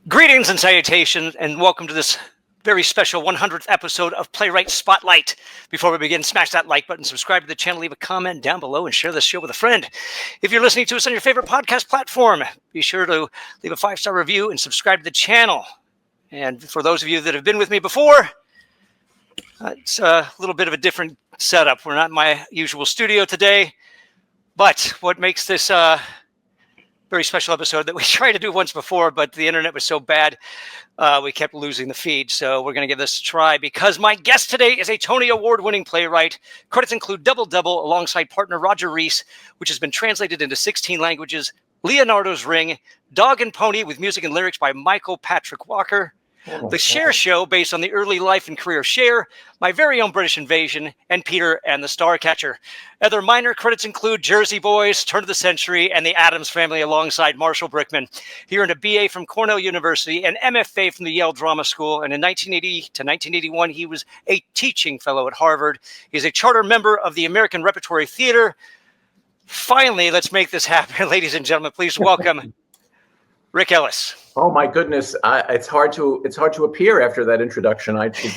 Greetings and salutations, and welcome to this very special 100th episode of Playwright Spotlight. Before we begin, smash that like button, subscribe to the channel, leave a comment down below, and share this show with a friend. If you're listening to us on your favorite podcast platform, be sure to leave a 5-star review and subscribe to the channel. And for those of you that have been with me before, it's a little bit of a different setup. We're not in my usual studio today, but what makes this very special episode that we tried to do once before, but the internet was so bad, we kept losing the feed. So we're going to give this a try because my guest today is a Tony Award-winning playwright. Credits include Double Double alongside partner Roger Rees, which has been translated into 16 languages, Leonardo's Ring, Dog and Pony with music and lyrics by Michael Patrick Walker, the Cher Show based on the early life and career of Cher, My Very Own British Invasion, and Peter and the Starcatcher. Other minor credits include Jersey Boys, Turn of the Century, and the Addams Family alongside Marshall Brickman. He earned a BA from Cornell University, an MFA from the Yale Drama School, and in 1980 to 1981, he was a teaching fellow at Harvard. He's a charter member of the American Repertory Theater. Finally, let's make this happen, ladies and gentlemen. Please welcome Rick Elice. Oh my goodness, it's hard to appear after that introduction. I should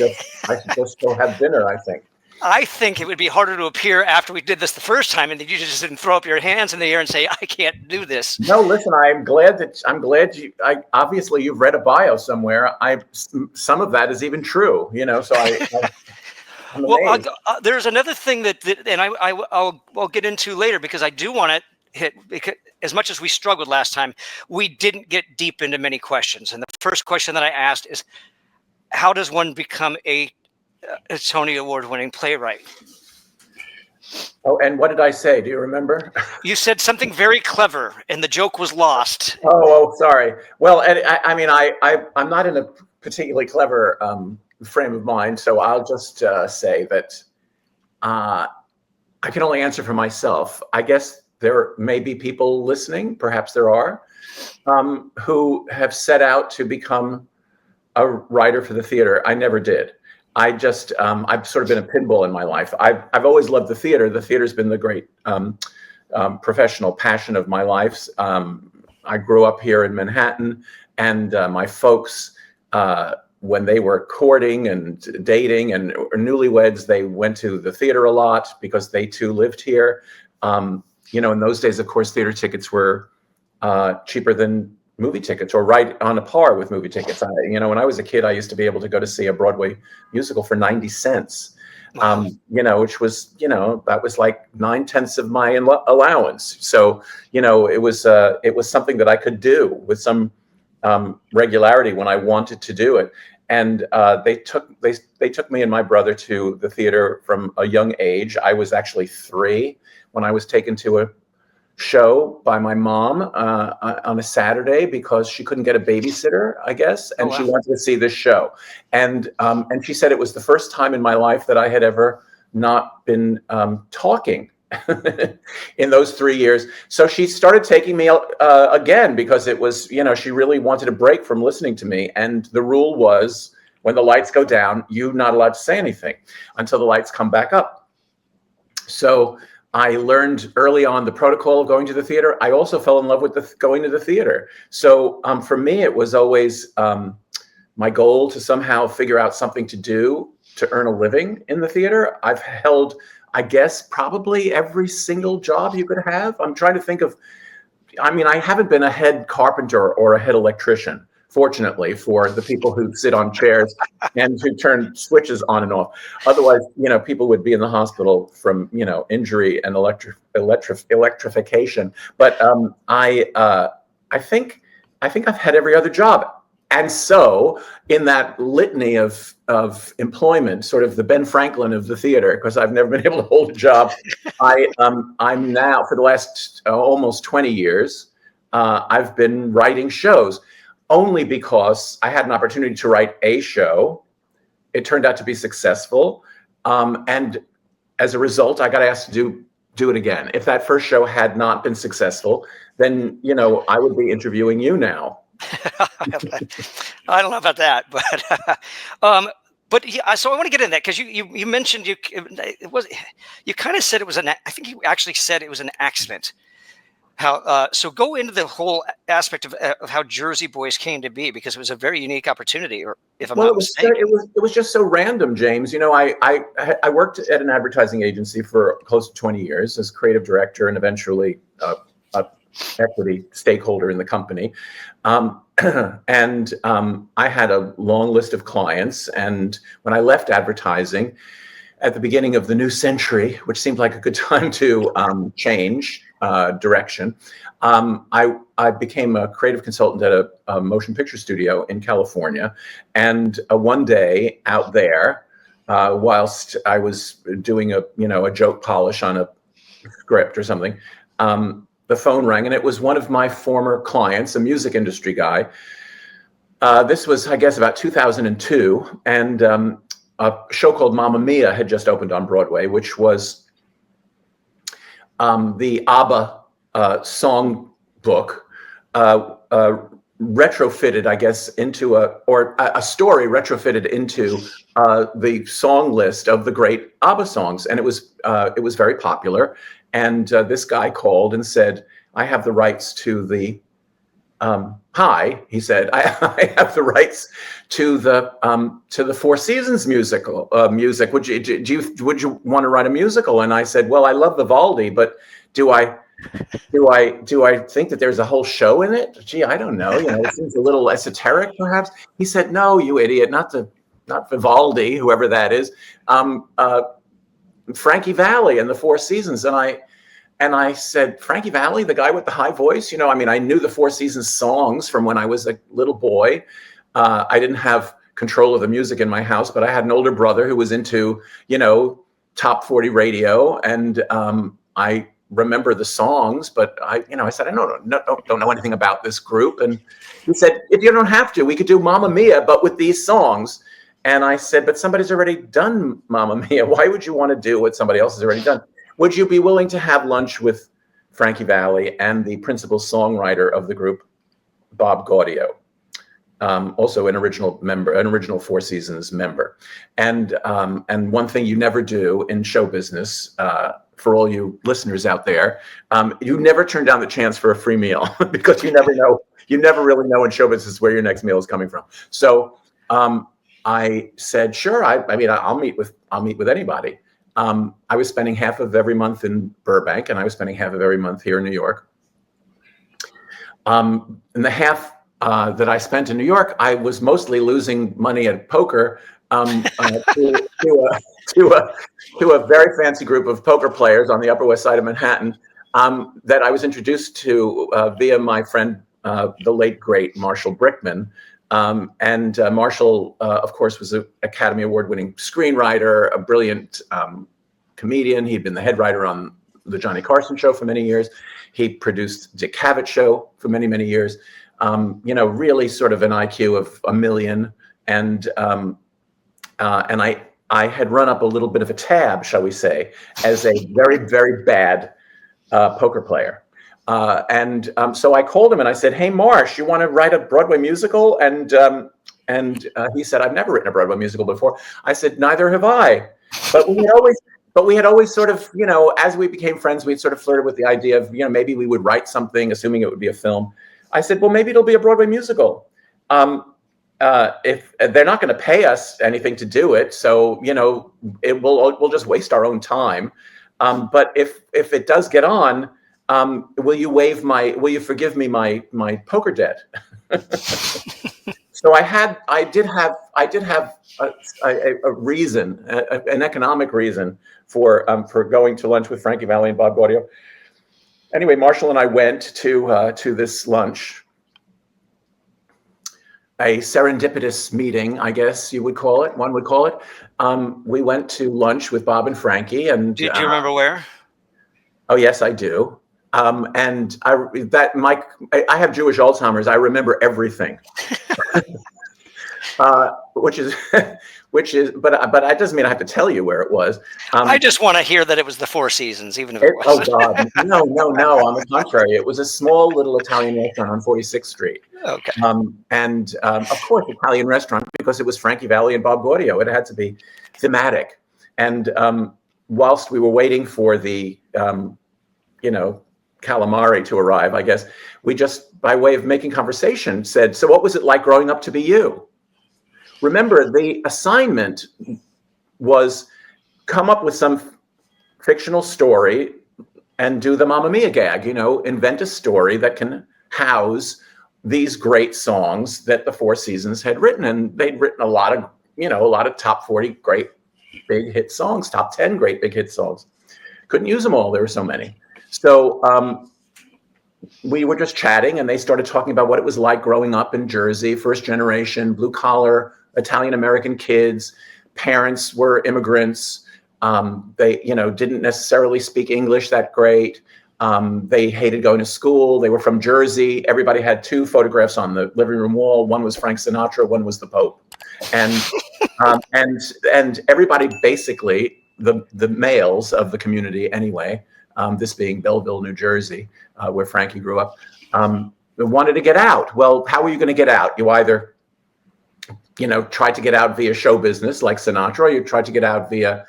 just go have dinner, I think. I think it would be harder to appear after we did this the first time, and that you just didn't throw up your hands in the air and say, "I can't do this." No, listen, I'm glad you. Obviously you've read a bio somewhere. Some of that is even true, So I'm well, there's another thing and I'll get into later because I do want to hit, because as much as we struggled last time, we didn't get deep into many questions. And the first question that I asked is, how does one become a Tony Award-winning playwright? Oh, and what did I say? Do you remember? You said something very clever, and the joke was lost. Oh, sorry. Well, and I'm not in a particularly clever frame of mind, so I'll just say that I can only answer for myself. I guess there may be people listening, perhaps there are, who have set out to become a writer for the theater. I never did. I've sort of been a pinball in my life. I've always loved the theater. The theater's been the great professional passion of my life. I grew up here in Manhattan, and my folks, when they were courting and dating and newlyweds, they went to the theater a lot because they too lived here. In those days, of course, theater tickets were cheaper than movie tickets, or right on a par with movie tickets. When I was a kid, I used to be able to go to see a Broadway musical for 90 cents, which was, that was like 9/10 of my allowance. So, it was something that I could do with some regularity when I wanted to do it. And they took me and my brother to the theater from a young age. I was actually 3 when I was taken to a show by my mom on a Saturday because she couldn't get a babysitter, I guess, and she wanted to see this show. And she said it was the first time in my life that I had ever not been talking in those 3 years. So she started taking me again because it was, she really wanted a break from listening to me. And the rule was, when the lights go down, you're not allowed to say anything until the lights come back up. So I learned early on the protocol of going to the theater. I also fell in love with going to the theater. So for me, it was always my goal to somehow figure out something to do to earn a living in the theater. I've held, I guess, probably every single job you could have. I'm trying to think of, I haven't been a head carpenter or a head electrician, fortunately, for the people who sit on chairs and who turn switches on and off. Otherwise, people would be in the hospital from, injury and electrification. But I think I've had every other job. And so in that litany of employment, sort of the Ben Franklin of the theater, because I've never been able to hold a job, I'm now, for the last almost 20 years, I've been writing shows, only because I had an opportunity to write a show. It turned out to be successful. And as a result, I got asked to do it again. If that first show had not been successful, then, I would be interviewing you now. I don't know about that, but yeah, so I want to get in that because you mentioned you kind of said it was I think you actually said it was an accident. How so? Go into the whole aspect of how Jersey Boys came to be, because it was a very unique opportunity, or if I'm Well, not mistaken. it was just so random, James. You know, I worked at an advertising agency for close to 20 years as creative director and eventually a equity stakeholder in the company. And I had a long list of clients. And when I left advertising at the beginning of the new century, which seemed like a good time to change direction, I became a creative consultant at a motion picture studio in California. And one day out there, whilst I was doing a joke polish on a script or something, the phone rang, and it was one of my former clients, a music industry guy. This was, I guess, about 2002, and a show called Mamma Mia had just opened on Broadway, which was the ABBA song book retrofitted, I guess, into a story retrofitted into the song list of the great ABBA songs, and it was very popular. And this guy called and said, "I have the rights to the hi," he said, I have the rights to the Four Seasons musical music. Would you want to write a musical?" And I said, "Well, I love Vivaldi, but do I think that there's a whole show in it? Gee, I don't know. It seems a little esoteric, perhaps." He said, "No, you idiot, not Vivaldi, whoever that is. Frankie Valli and the Four Seasons." And I said, "Frankie Valli, the guy with the high voice? I knew the Four Seasons songs from when I was a little boy. I didn't have control of the music in my house, but I had an older brother who was into, top 40 radio, and I remember the songs, but I said, I don't know anything about this group." And he said, "If you don't have to, we could do Mamma Mia, but with these songs." And I said, "But somebody's already done Mamma Mia. Why would you want to do what somebody else has already done? Would you be willing to have lunch with Frankie Valli and the principal songwriter of the group, Bob Gaudio, also an original Four Seasons member?" And one thing you never do in show business, for all you listeners out there, you never turn down the chance for a free meal because you never know. You never really know in show business where your next meal is coming from. So I said, "Sure. I'll meet with anybody." I was spending half of every month in Burbank, and I was spending half of every month here in New York. And the half that I spent in New York, I was mostly losing money at poker to a very fancy group of poker players on the Upper West Side of Manhattan that I was introduced to via my friend, the late great Marshall Brickman. And Marshall, of course, was an Academy Award-winning screenwriter, a brilliant comedian. He'd been the head writer on the Johnny Carson Show for many years. He produced Dick Cavett Show for many, many years. Really sort of an IQ of 1,000,000. And I had run up a little bit of a tab, shall we say, as a very, very bad poker player. So I called him and I said, "Hey, Marsh, you want to write a Broadway musical?" And he said, "I've never written a Broadway musical before." I said, "Neither have I." But we had always sort of, as we became friends, we'd sort of flirted with the idea of, maybe we would write something, assuming it would be a film. I said, "Well, maybe it'll be a Broadway musical. If they're not going to pay us anything to do it, so we'll just waste our own time. But if it does get on, will you forgive me my poker debt?" So I did have a reason, an economic reason for going to lunch with Frankie Valli and Bob Gaudio. Anyway, Marshall and I went to this lunch, a serendipitous meeting, I guess you would call it. One would call it. We went to lunch with Bob and Frankie, and do you remember where? Oh, yes, I do. And I have Jewish Alzheimer's. I remember everything, which is, but that doesn't mean I have to tell you where it was. I just want to hear that it was the Four Seasons, even if it wasn't. Oh God, no. On the contrary, it was a small little Italian restaurant on 46th Street. Okay. And of course, Italian restaurant, because it was Frankie Valli and Bob Gaudio. It had to be thematic. And whilst we were waiting for the calamari to arrive, I guess. We just, by way of making conversation, said, so what was it like growing up to be you? Remember, the assignment was come up with some fictional story and do the Mamma Mia gag, invent a story that can house these great songs that the Four Seasons had written. And they'd written a lot of top 40 great big hit songs, top 10 great big hit songs. Couldn't use them all. There were so many. So we were just chatting, and they started talking about what it was like growing up in Jersey, first generation, blue collar, Italian-American kids. Parents were immigrants. They, didn't necessarily speak English that great. They hated going to school. They were from Jersey. Everybody had 2 photographs on the living room wall. One was Frank Sinatra. One was the Pope. And everybody, basically, the males of the community anyway, this being Belleville, New Jersey, where Frankie grew up, wanted to get out. Well, how were you going to get out? You either, tried to get out via show business like Sinatra, or you tried to get out via,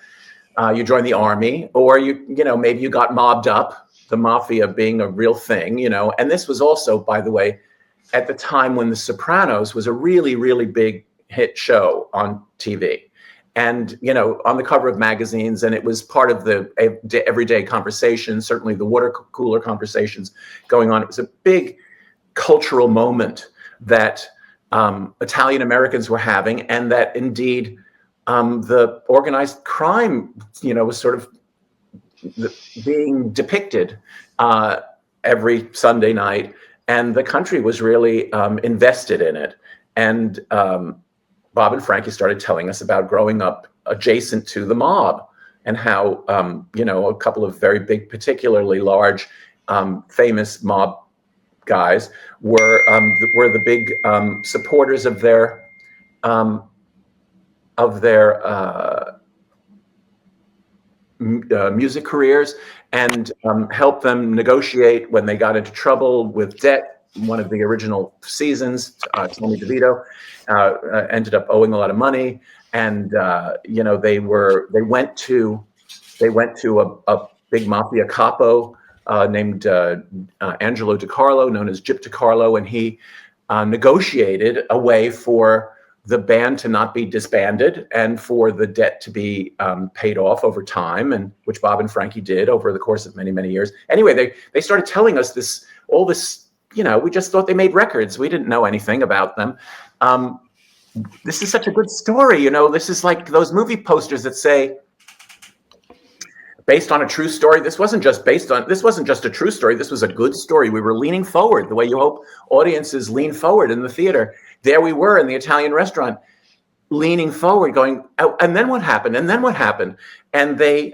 you joined the army, or maybe you got mobbed up, the mafia being a real thing, And this was also, by the way, at the time when The Sopranos was a really, really big hit show on TV. And, on the cover of magazines, and it was part of the everyday conversation, certainly the water cooler conversations going on. It was a big cultural moment that Italian Americans were having, and that indeed the organized crime, was sort of being depicted every Sunday night, and the country was really invested in it. And Bob and Frankie started telling us about growing up adjacent to the mob, and how, a couple of very big, particularly large, famous mob guys were the big supporters of their music careers, and helped them negotiate when they got into trouble with debt. One of the original Seasons, Tony DeVito, ended up owing a lot of money, and they went to a big mafia capo named Angelo DiCarlo, known as Gyp DiCarlo, and he negotiated a way for the band to not be disbanded and for the debt to be paid off over time, and which Bob and Frankie did over the course of many, many years. Anyway, they started telling us all this. We just thought they made records. We didn't know anything about them. This is such a good story. This is like those movie posters that say, based on a true story. This wasn't just a true story. This was a good story. We were leaning forward the way you hope audiences lean forward in the theater. There we were in the Italian restaurant, leaning forward, going, oh, and then what happened? And then what happened? And they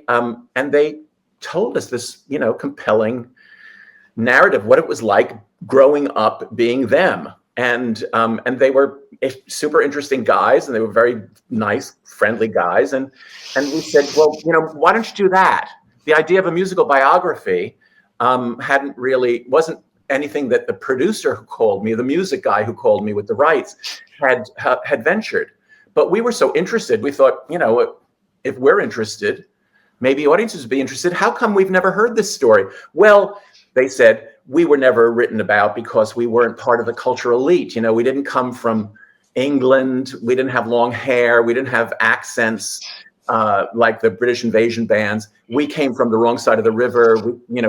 told us this, compelling narrative, what it was like growing up being them. And they were super interesting guys, and they were very nice, friendly guys. And we said, well, why don't you do that? The idea of a musical biography wasn't anything that the producer who called me, the music guy who called me with the rights, had ventured. But we were so interested, we thought, if we're interested, maybe audiences would be interested. How come we've never heard this story? Well, they said, we were never written about because we weren't part of the cultural elite. We didn't come from England. We didn't have long hair. We didn't have accents like the British invasion bands. We came from the wrong side of the river.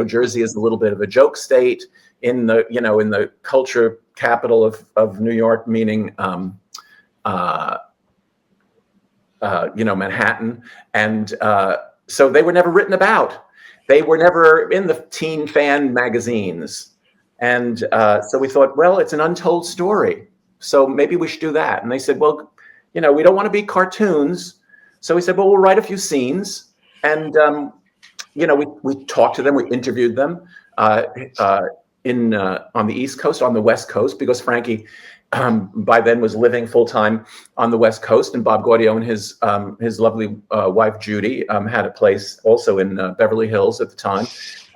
Jersey is a little bit of a joke state in the culture capital of New York, meaning Manhattan. And so they were never written about. They were never in the teen fan magazines. And so we thought, well, it's an untold story. So maybe we should do that. And they said, well, we don't want to be cartoons. So we said, well, we'll write a few scenes. And, we talked to them. We interviewed them on the East Coast, on the West Coast, because Frankie by then was living full time on the West Coast, and Bob Gaudio and his lovely wife Judy had a place also in Beverly Hills at the time.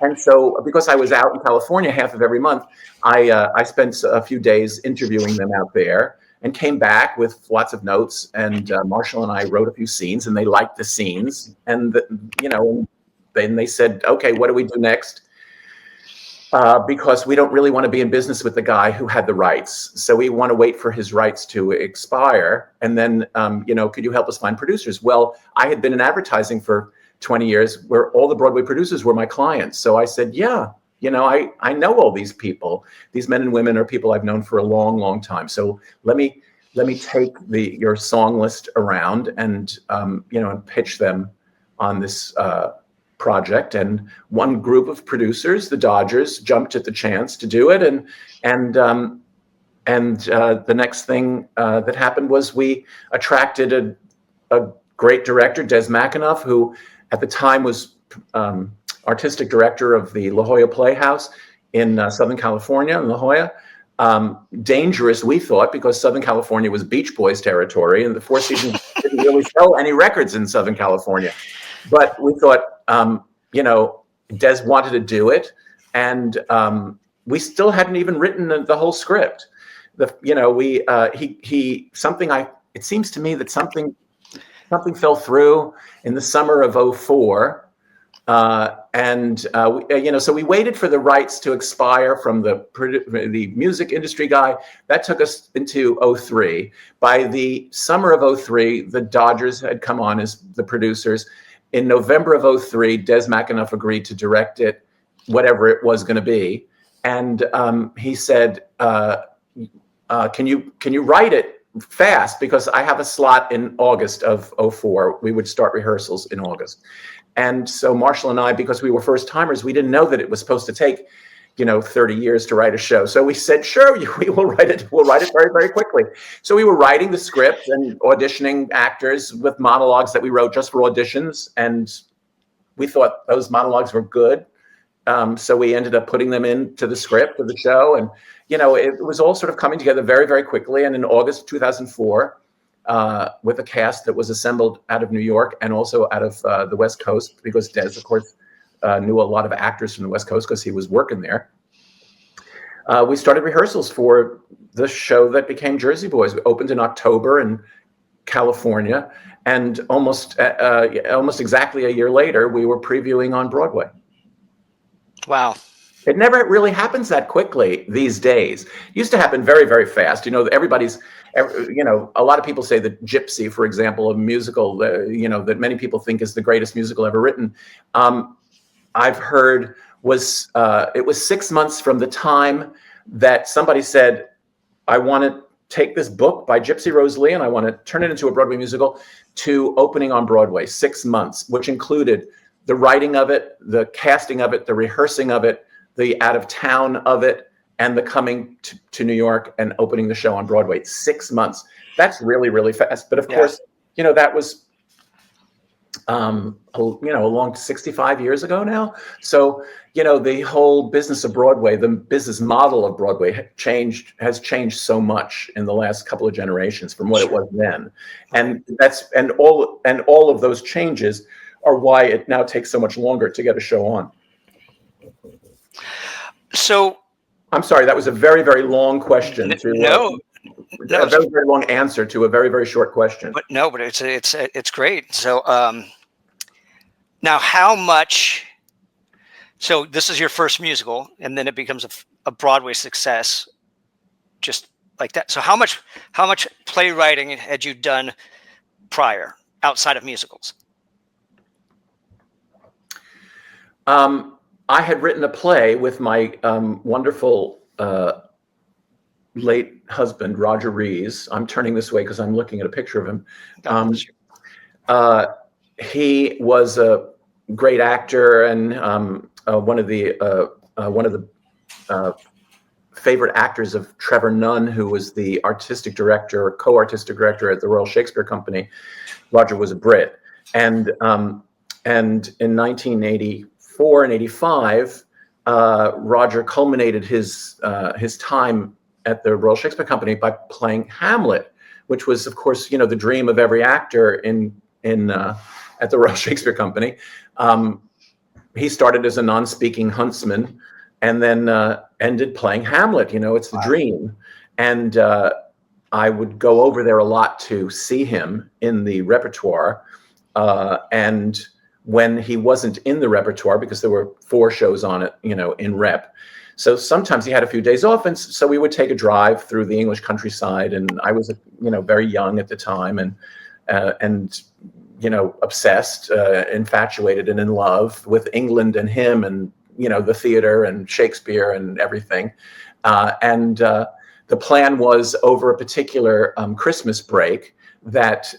And so, because I was out in California half of every month, I spent a few days interviewing them out there, and came back with lots of notes. And Marshall and I wrote a few scenes, and they liked the scenes. And then they said, "Okay, what do we do next?" because we don't really want to be in business with the guy who had the rights. So we want to wait for his rights to expire. And then, could you help us find producers? Well, I had been in advertising for 20 years where all the Broadway producers were my clients. So I said, yeah, I know all these people. These men and women are people I've known for a long, long time. So let me take your song list around and, and pitch them on this project. And one group of producers, the Dodgers, jumped at the chance to do it. And the next thing that happened was we attracted a great director, Des McAnuff, who at the time was artistic director of the La Jolla Playhouse in Southern California, in La Jolla. Dangerous, we thought, because Southern California was Beach Boys territory, and the Four Seasons didn't really sell any records in Southern California. But we thought, Des wanted to do it, and we still hadn't even written the whole script. It seems to me that something fell through in the summer of 2004. So we waited for the rights to expire from the music industry guy. That took us into 2003. By the summer of 2003, the Dodgers had come on as the producers. In November of 2003, Des McAnuff agreed to direct it, whatever it was going to be. And he said, can you write it fast? Because I have a slot in August of 2004. We would start rehearsals in August. And so Marshall and I, because we were first timers, we didn't know that it was supposed to take, 30 years to write a show. So we said, sure, we will write it. We'll write it very, very quickly. So we were writing the script and auditioning actors with monologues that we wrote just for auditions. And we thought those monologues were good. So we ended up putting them into the script of the show. And, it was all sort of coming together very, very quickly. And in August 2004, with a cast that was assembled out of New York and also out of the West Coast, because Des, of course, knew a lot of actors from the West Coast because he was working there. We started rehearsals for the show that became Jersey Boys. We opened in October in California, and almost exactly a year later, we were previewing on Broadway. Wow. It never really happens that quickly these days. It used to happen very, very fast. A lot of people say that Gypsy, for example, a musical, that many people think is the greatest musical ever written. I've heard it was 6 months from the time that somebody said, I want to take this book by Gypsy Rose Lee and I want to turn it into a Broadway musical, to opening on Broadway. 6 months, which included the writing of it, the casting of it, the rehearsing of it, the out of town of it, and the coming to New York and opening the show on Broadway. 6 months. That's really, really fast. But of course, that was, a long 65 years ago now. So, the whole business of Broadway, the business model of Broadway has changed so much in the last couple of generations from what it was then. And all of those changes are why it now takes so much longer to get a show on. So I'm sorry, that was a very, very long question. A very, very long answer to a very, very short question. But it's great. So now, how much? So this is your first musical, and then it becomes a Broadway success, just like that. So how much playwriting had you done prior, outside of musicals? I had written a play with my wonderful late husband, Roger Rees. I'm turning this way because I'm looking at a picture of him. He was a great actor and one of the favorite actors of Trevor Nunn, who was the artistic director, co-artistic director at the Royal Shakespeare Company. Roger was a Brit, and in 1984 and 85, Roger culminated his time at the Royal Shakespeare Company by playing Hamlet, which was, of course, the dream of every actor at the Royal Shakespeare Company. He started as a non-speaking huntsman, and then ended playing Hamlet. It's the dream. And I would go over there a lot to see him in the repertoire. And when he wasn't in the repertoire, because there were 4 shows on it, in rep, So sometimes he had a few days off, and so we would take a drive through the English countryside. And I was, very young at the time, and obsessed, infatuated, and in love with England and him, and the theater and Shakespeare and everything. And the plan was over a particular Christmas break that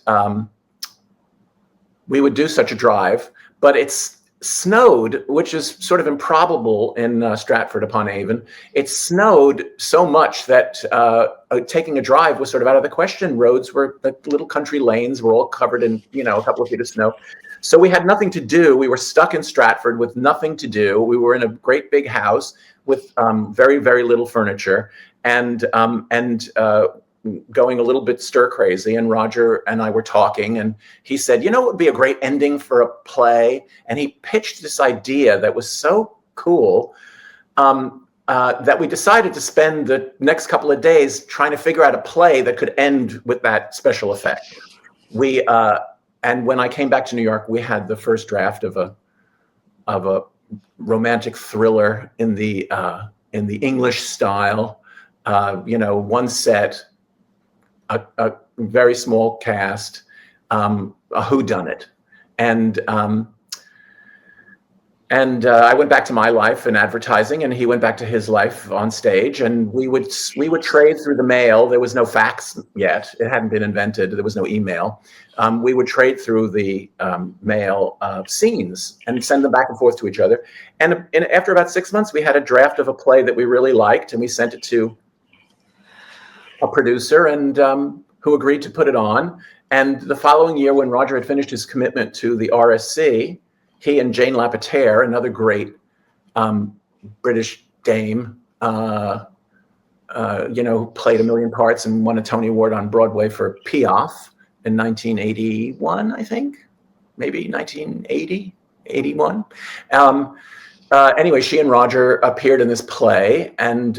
we would do such a drive, but it's snowed, which is sort of improbable in Stratford-upon-Avon. It snowed so much that taking a drive was sort of out of the question. Roads were, the little country lanes were all covered in, a couple of feet of snow. So we had nothing to do. We were stuck in Stratford with nothing to do. We were in a great big house with very, very little furniture, and going a little bit stir crazy. And Roger and I were talking, and he said, it would be a great ending for a play. And he pitched this idea that was so cool that we decided to spend the next couple of days trying to figure out a play that could end with that special effect. And when I came back to New York, we had the first draft of a romantic thriller in the English style. One set, a very small cast, a whodunit, and I went back to my life in advertising, and he went back to his life on stage, and we would trade through the mail. There was no fax yet; it hadn't been invented. There was no email. We would trade through the mail scenes and send them back and forth to each other. And after about 6 months, we had a draft of a play that we really liked, and we sent it to a producer, and who agreed to put it on. And the following year, when Roger had finished his commitment to the RSC, he and Jane Lapatere, another great British dame, who played a million parts and won a Tony Award on Broadway for Piaf in 1981, I think, maybe 1980, 81. Anyway, she and Roger appeared in this play, and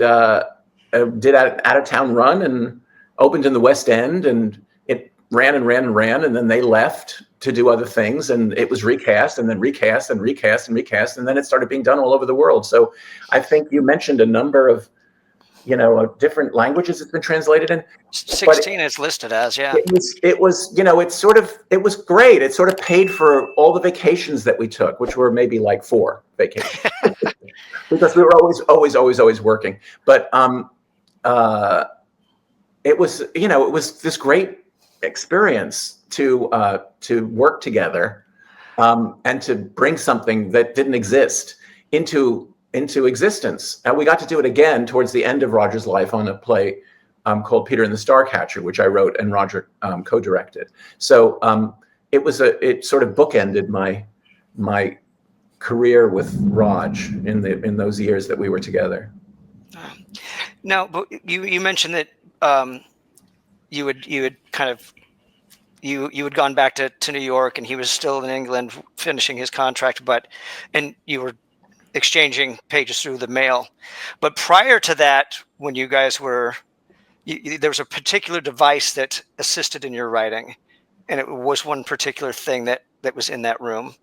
did an out-of-town run, and opened in the West End, and it ran and ran and ran, and then they left to do other things, and it was recast, and then recast, and recast, and recast, and then it started being done all over the world. So I think you mentioned a number of, different languages it's been translated in. 16 is listed as, yeah. It was great. It sort of paid for all the vacations that we took, which were maybe like 4 vacations, because we were always working. But it was this great experience to work together, and to bring something that didn't exist into existence. And we got to do it again towards the end of Roger's life on a play called Peter and the Starcatcher, which I wrote and Roger co-directed. So it sort of bookended my career with Raj in those years that we were together. Now, but you mentioned that you had gone back to New York, and he was still in England finishing his contract, and you were exchanging pages through the mail. But prior to that, when you guys were, there was a particular device that assisted in your writing, and it was one particular thing that was in that room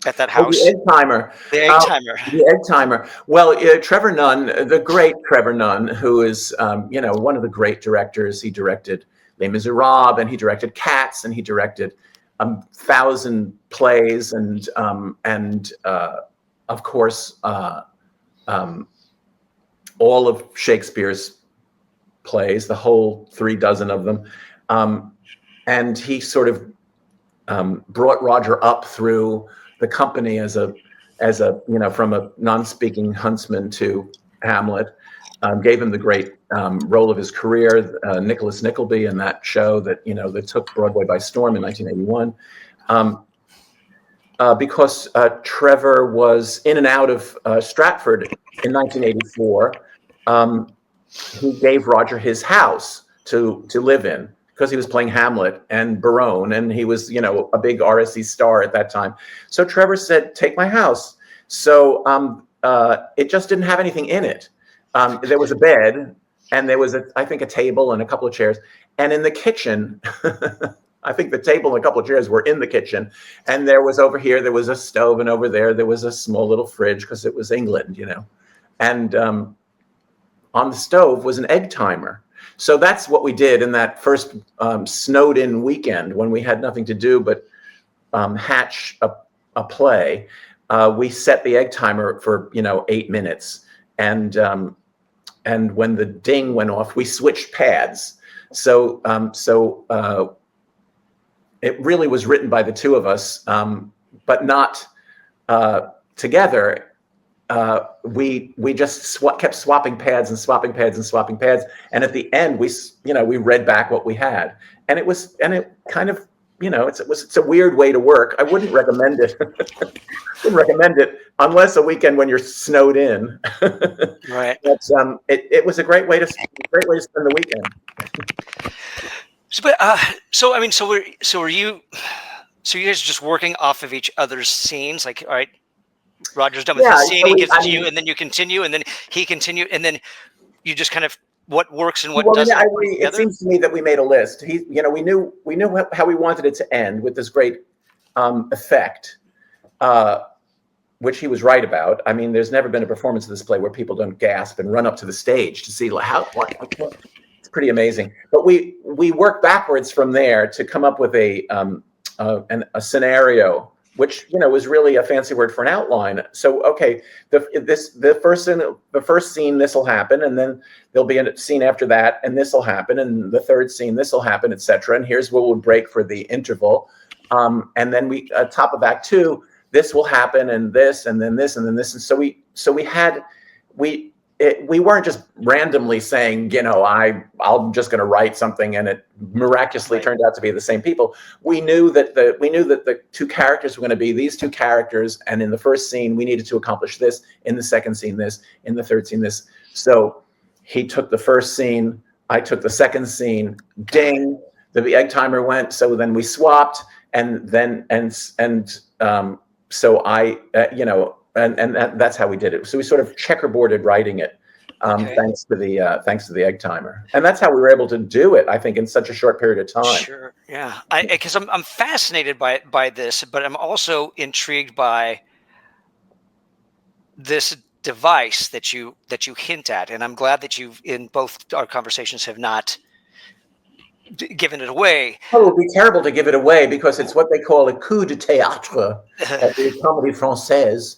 at that house. The egg timer. The egg timer. The egg timer. Well, Trevor Nunn, the great Trevor Nunn, who is one of the great directors. He directed Les Miserables, and he directed Cats, and he directed 1,000 plays, and of course all of Shakespeare's plays, the whole 36 of them. And he sort of brought Roger up through the company as a from a non-speaking huntsman to Hamlet. Gave him the great role of his career, Nicholas Nickleby, in that show that that took Broadway by storm in 1981. Because Trevor was in and out of Stratford in 1984, he gave Roger his house to live in, because he was playing Hamlet and Barone, and he was a big RSC star at that time. So Trevor said, "Take my house." So it just didn't have anything in it. There was a bed, and there was I think a table and a couple of chairs, and in the kitchen. I think the table and a couple of chairs were in the kitchen, and there was over here, there was a stove, and over there was a small little fridge, because it was England, and on the stove was an egg timer. So that's what we did in that first snowed-in weekend when we had nothing to do but hatch a play. We set the egg timer for 8 minutes, and when the ding went off, we switched pads. So it really was written by the two of us, but not together. We just kept swapping pads and swapping pads and swapping pads, and at the end we read back what we had, and it kind of it's a weird way to work. I wouldn't recommend it. Wouldn't recommend it unless a weekend when you're snowed in. Right. But it was a great way to spend the weekend. So you guys are just working off of each other's scenes, like, all right, Roger's done with his scene, he gives it to you, and then you continue, and then he continued, and then you just kind of what works and what doesn't. It seems to me that we made a list. We knew how we wanted it to end with this great effect, which he was right about. I mean, there's never been a performance of this play where people don't gasp and run up to the stage to see it's pretty amazing. But we work backwards from there to come up with a scenario, which was really a fancy word for an outline. So okay, the first scene, this will happen, and then there'll be a scene after that, and this will happen, and the third scene, this will happen, etc. And here's where we'll break for the interval, and then we top of Act 2, this will happen, and this, and then this, and then this, and so we weren't just randomly saying, I'm just going to write something, and it miraculously turned out to be the same people. We knew that the two characters were going to be these two characters, and in the first scene we needed to accomplish this, in the second scene this, in the third scene this. So he took the first scene, I took the second scene. Ding, the egg timer went. So then we swapped, and so I and that's how we did it. So we sort of checkerboarded writing it, thanks to the egg timer, and that's how we were able to do it, I think, in such a short period of time. Sure, yeah. Because I'm fascinated by this, but I'm also intrigued by this device that you hint at, and I'm glad that you've, in both our conversations, have not given it away. Oh, it would be terrible to give it away because it's what they call a coup de théâtre at the Comédie Française.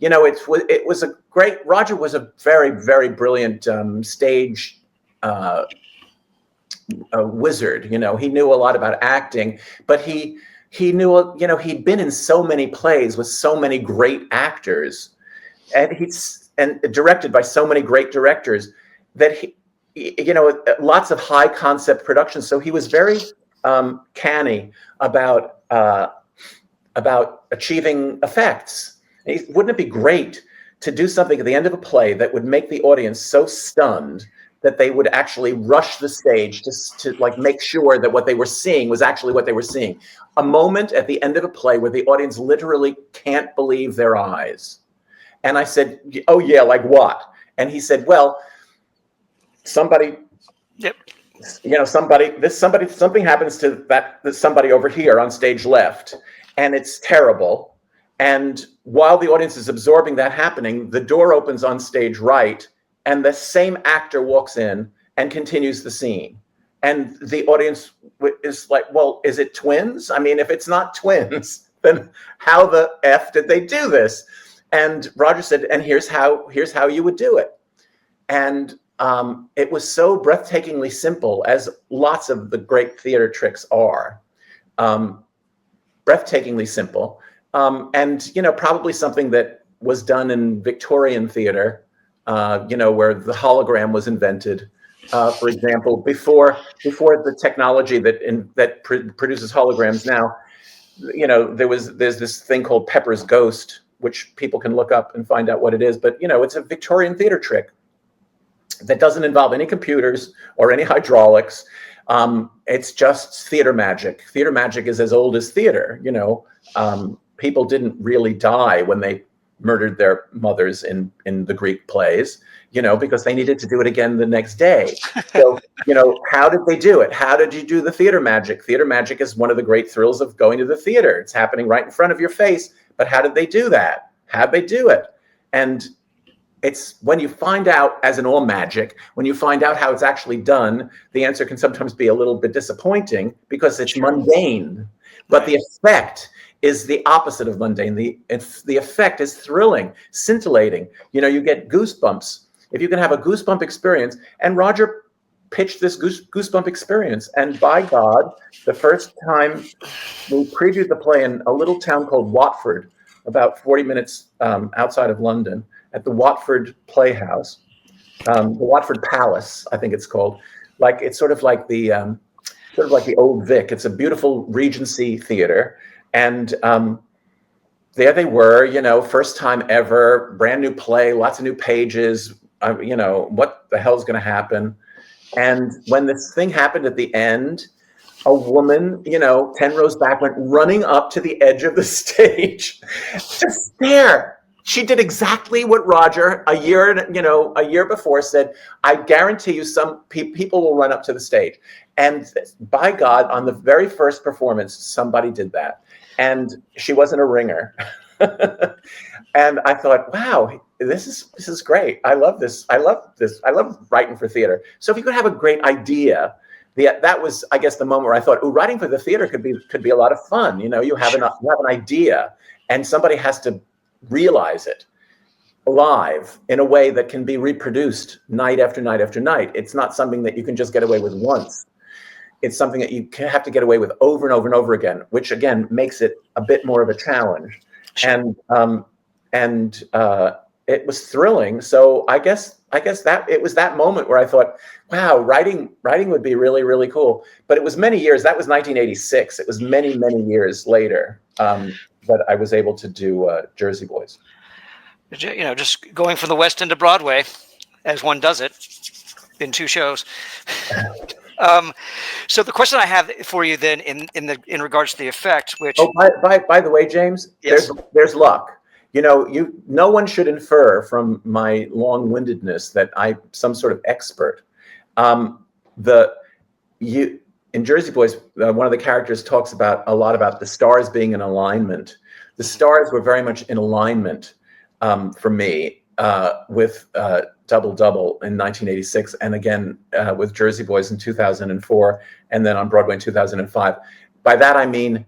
It was a great. Roger was a very, very brilliant stage wizard. He knew a lot about acting, but he knew. He'd been in so many plays with so many great actors, and directed by so many great directors that lots of high concept productions. So he was very canny about achieving effects. Wouldn't it be great to do something at the end of a play that would make the audience so stunned that they would actually rush the stage to make sure that what they were seeing was actually what they were seeing? A moment at the end of a play where the audience literally can't believe their eyes. And I said, oh yeah, like what? And he said, well, something happens to that somebody over here on stage left, and it's terrible. And while the audience is absorbing that happening, the door opens on stage right, and the same actor walks in and continues the scene. And the audience is like, well, is it twins? I mean, if it's not twins, then how the F did they do this? And Roger said, and here's how you would do it. And it was so breathtakingly simple, as lots of the great theater tricks are. Breathtakingly simple. And probably something that was done in Victorian theater, where the hologram was invented. For example, before the technology that produces holograms now, there's this thing called Pepper's Ghost, which people can look up and find out what it is. But it's a Victorian theater trick that doesn't involve any computers or any hydraulics. It's just theater magic. Theater magic is as old as theater. People didn't really die when they murdered their mothers in the Greek plays, because they needed to do it again the next day. So, how did they do it? How did you do the theater magic? Theater magic is one of the great thrills of going to the theater. It's happening right in front of your face. But how did they do that? How'd they do it? And it's when you find out, as in all magic, when you find out how it's actually done, the answer can sometimes be a little bit disappointing because it's mundane. But the effect is the opposite of mundane. The effect is thrilling, scintillating. You get goosebumps. If you can have a goosebump experience, and Roger pitched this goosebump experience, and by God, the first time we previewed the play in a little town called Watford, about 40 minutes outside of London, at the Watford Playhouse, the Watford Palace, I think it's called. It's sort of like the Old Vic. It's a beautiful Regency theater, and there they were, first time ever, brand new play, lots of new pages. What the hell's going to happen? And when this thing happened at the end, a woman, 10 rows back, went running up to the edge of the stage to stare. She did exactly what Roger a year before said. I guarantee you some people will run up to the stage. And by God, on the very first performance, somebody did that. And she wasn't a ringer. And I thought, wow, this is great. I love this. I love writing for theater. So if you could have a great idea, that was, I guess, the moment where I thought, oh, writing for the theater could be a lot of fun. You have an idea, and somebody has to realize it live in a way that can be reproduced night after night after night. It's not something that you can just get away with once. It's something that you have to get away with over and over and over again, which again makes it a bit more of a challenge. And it was thrilling. So I guess that it was that moment where I thought, wow, writing would be really, really cool. But it was many years. That was 1986. It was many, many years later that I was able to do Jersey Boys. Just going from the West End to Broadway, as one does it, in 2 shows. So the question I have for you then, in regards to the effect, which by the way, James, yes. there's luck. No one should infer from my long-windedness that I'm some sort of expert. In Jersey Boys, one of the characters talks a lot about the stars being in alignment. The stars were very much in alignment for me with Double Double in 1986, and again with Jersey Boys in 2004, and then on Broadway in 2005. By that I mean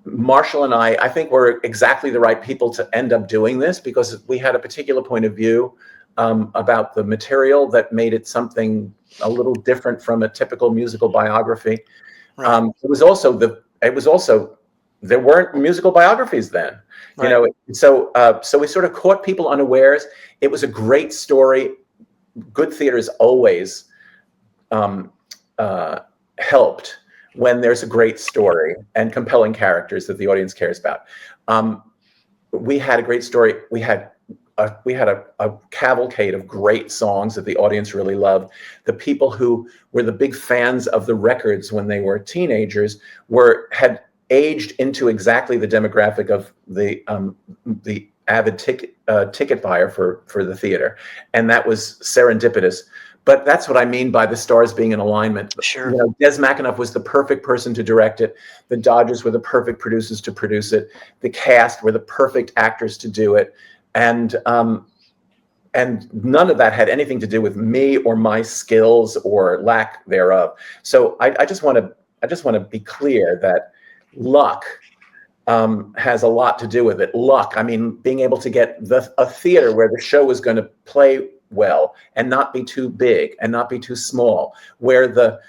Marshall and I think we're exactly the right people to end up doing this, because we had a particular point of view about the material that made it something a little different from a typical musical biography. Right. It was also there weren't musical biographies then, right. So we sort of caught people unawares. It was a great story. Good theater is always helped when there's a great story and compelling characters that the audience cares about. We had a great story. We had a cavalcade of great songs that the audience really loved. The people who were the big fans of the records when they were teenagers had aged into exactly the demographic of the avid ticket buyer for the theater, and that was serendipitous. But that's what I mean by the stars being in alignment. Sure. Des McAnuff was the perfect person to direct it. The Dodgers were the perfect producers to produce it. The cast were the perfect actors to do it. And none of that had anything to do with me or my skills or lack thereof. So I just want to be clear that luck has a lot to do with it. Luck, I mean, being able to get a theater where the show was going to play well and not be too big and not be too small, where the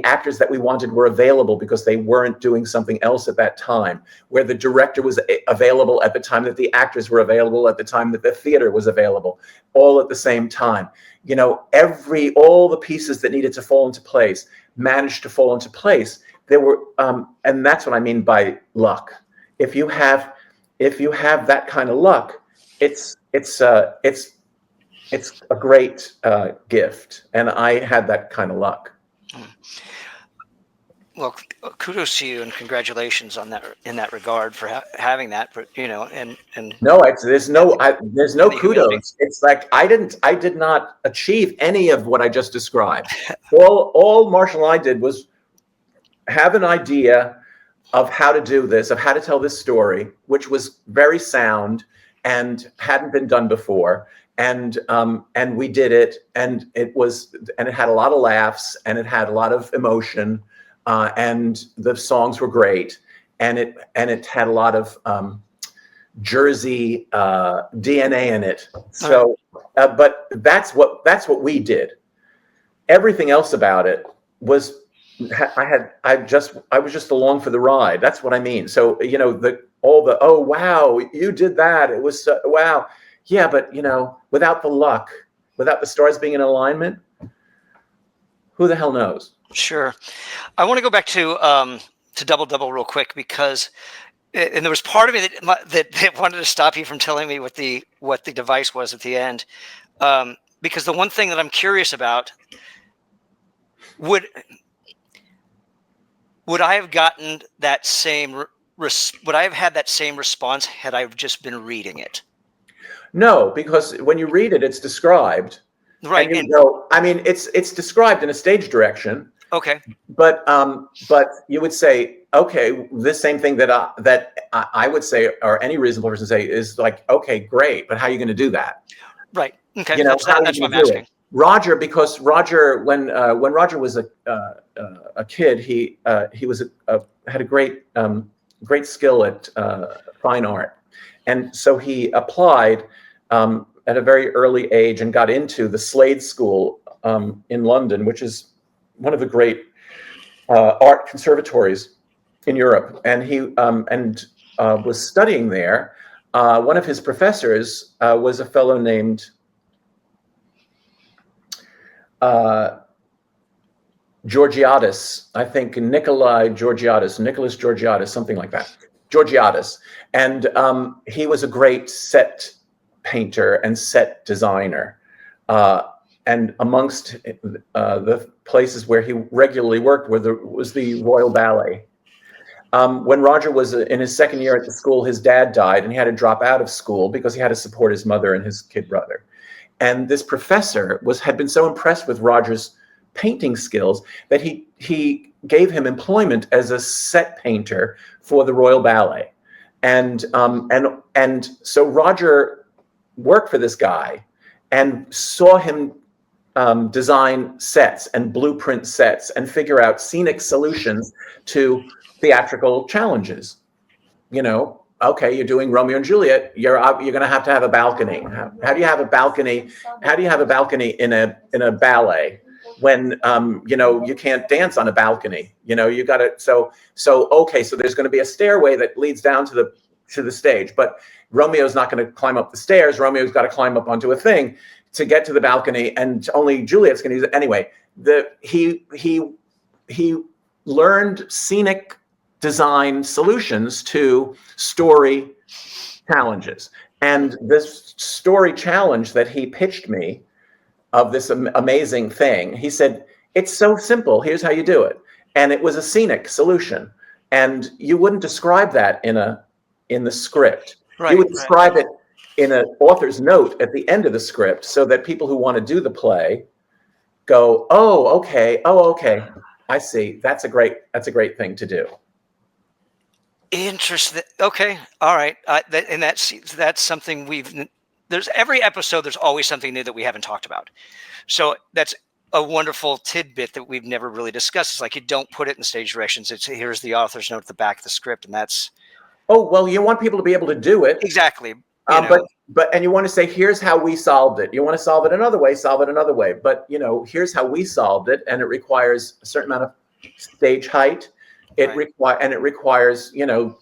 actors that we wanted were available because they weren't doing something else at that time, where the director was available at the time that the actors were available, at the time that the theater was available, all at the same time. All the pieces that needed to fall into place managed to fall into place. There were, and that's what I mean by luck. If you have that kind of luck, it's a great gift, and I had that kind of luck. Well, kudos to you and congratulations on that in that regard for having that. But and no, there's no kudos. It's like I did not achieve any of what I just described. all Marshall and I did was have an idea of how to do this, of how to tell this story, which was very sound and hadn't been done before. And we did it, and it had a lot of laughs, and it had a lot of emotion, and the songs were great, and it had a lot of Jersey DNA in it. So, but that's what we did. Everything else about it was, I was just along for the ride. That's what I mean. So, oh wow, you did that. It was wow. Yeah, but without the luck, without the stars being in alignment, who the hell knows? Sure. I want to go back to Double Double real quick, because and there was part of me that wanted to stop you from telling me what the device was at the end, because the one thing that I'm curious about, would I have gotten that same would I have had that same response had I just been reading it? No, because when you read it, it's described. Right. And it's described in a stage direction. Okay. But you would say, okay, this same thing that I would say, or any reasonable person say, is like, okay, great, but how are you going to do that? Right. Okay. That's what I'm asking. Roger, because Roger, when Roger was a kid, he had a great skill at fine art, and so he applied at a very early age and got into the Slade School in London, which is one of the great art conservatories in Europe. And he was studying there. One of his professors was a fellow named Georgiadis, I think Nicholas Georgiadis, something like that. Georgiadis. And he was a great set painter and set designer. And amongst the places where he regularly worked was the Royal Ballet. When Roger was in his second year at the school, his dad died, and he had to drop out of school because he had to support his mother and his kid brother. And this professor had been so impressed with Roger's painting skills that he gave him employment as a set painter for the Royal Ballet. And so Roger worked for this guy and saw him design sets and blueprint sets and figure out scenic solutions to theatrical challenges. Okay, you're doing Romeo and Juliet. You're going to have a balcony. How do you have a balcony? How do you have a balcony in a ballet when you can't dance on a balcony? You got to so there's going to be a stairway that leads down to the stage, but Romeo's not going to climb up the stairs. Romeo's got to climb up onto a thing to get to the balcony, and only Juliet's going to use it anyway. He learned scenic design solutions to story challenges. And this story challenge that he pitched me of this amazing thing, he said, it's so simple. Here's how you do it. And it was a scenic solution. And you wouldn't describe that in the script. Right, you would describe it in an author's note at the end of the script, so that people who want to do the play go, oh, okay, I see. That's a great thing to do. Interesting. Okay. All right. And that's something there's every episode, there's always something new that we haven't talked about. So that's a wonderful tidbit that we've never really discussed. It's like, you don't put it in stage directions. It's, here's the author's note at the back of the script. And that's. Oh, well, you want people to be able to do it. Exactly. But you want to say, here's how we solved it. You want to solve it another way, But, here's how we solved it. And it requires a certain amount of stage height. It requires,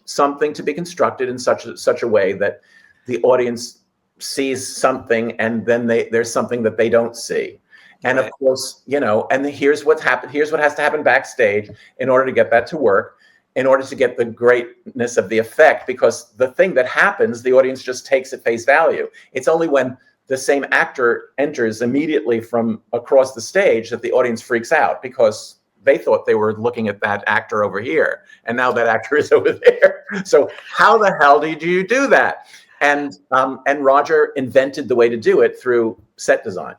something to be constructed in such a way that the audience sees something, and then there's something that they don't see. And of course, and here's what has to happen backstage in order to get that to work, in order to get the greatness of the effect, because the thing that happens, the audience just takes at face value. It's only when the same actor enters immediately from across the stage that the audience freaks out, because they thought they were looking at that actor over here, and now that actor is over there. So how the hell did you do that? And Roger invented the way to do it through set design.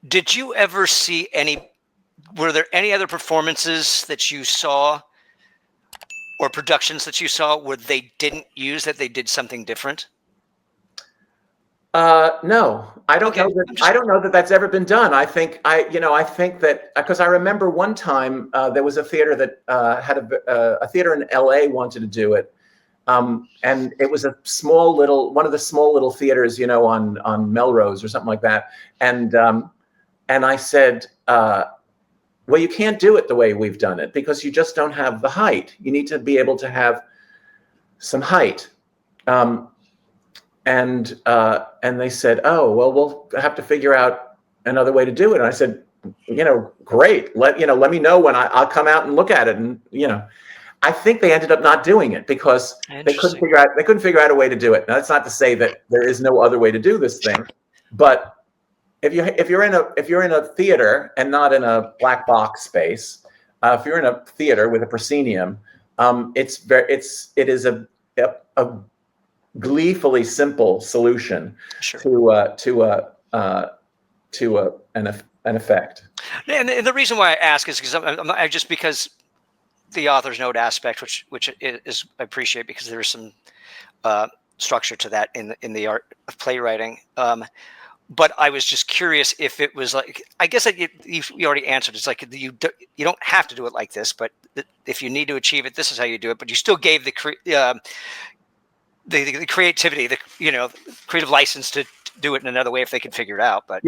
Did you ever see were there any other performances that you saw or productions that you saw where they didn't use that, they did something different? No, I don't Okay, know that. I don't know that that's ever been done. I think that because I remember one time there was a theater that had a theater in L.A. wanted to do it, and it was one of the small little theaters, on Melrose or something like that, and I said, well, you can't do it the way we've done it because you just don't have the height. You need to be able to have some height. And they said, "Oh, well, we'll have to figure out another way to do it." And I said, "Great. Let me know when I'll come out and look at it." And I think they ended up not doing it because they couldn't figure out a way to do it. Now, that's not to say that there is no other way to do this thing, but if you're in a theater and not in a black box space, if you're in a theater with a proscenium, it is a gleefully simple solution to an effect. And the reason why I ask is because the author's note aspect, which is I appreciate because there is some structure to that in the art of playwriting. But I was just curious if it was like, I guess you already answered. It's like you don't have to do it like this, but if you need to achieve it, this is how you do it. But you still gave the creativity, the creative license to do it in another way if they could figure it out. But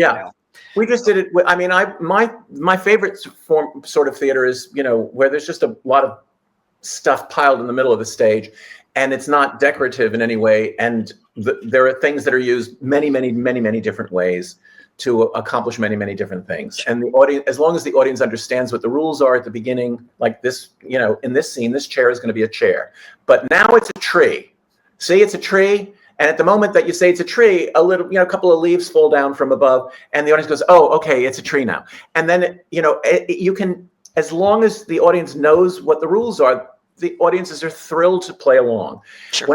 we just did it. I mean, my favorite sort of theater is where there's just a lot of stuff piled in the middle of the stage, and it's not decorative in any way, and there are things that are used many, many, many, many different ways to accomplish many, many different things. And the audience, as long as the audience understands what the rules are at the beginning, like this, in this scene, this chair is going to be a chair, but now it's a tree. See, it's a tree. And at the moment that you say it's a tree, a couple of leaves fall down from above, and the audience goes, "Oh, okay, it's a tree now." And then, you can, as long as the audience knows what the rules are, the audiences are thrilled to play along. Sure.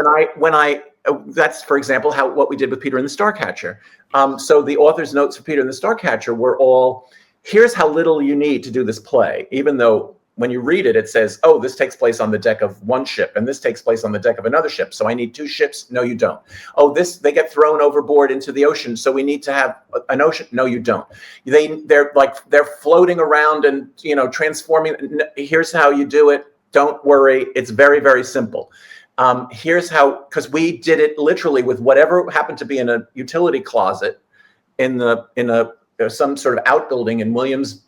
That's, for example, what we did with Peter and the Starcatcher. So the author's notes for Peter and the Starcatcher were all, here's how little you need to do this play, even though when you read it, it says, "Oh, this takes place on the deck of one ship, and this takes place on the deck of another ship. So I need two ships." No, you don't. "Oh, they get thrown overboard into the ocean, so we need to have an ocean." No, you don't. They're floating around and transforming. Here's how you do it. Don't worry. It's very, very simple. Here's how, because we did it literally with whatever happened to be in a utility closet in some sort of outbuilding in Williamstown,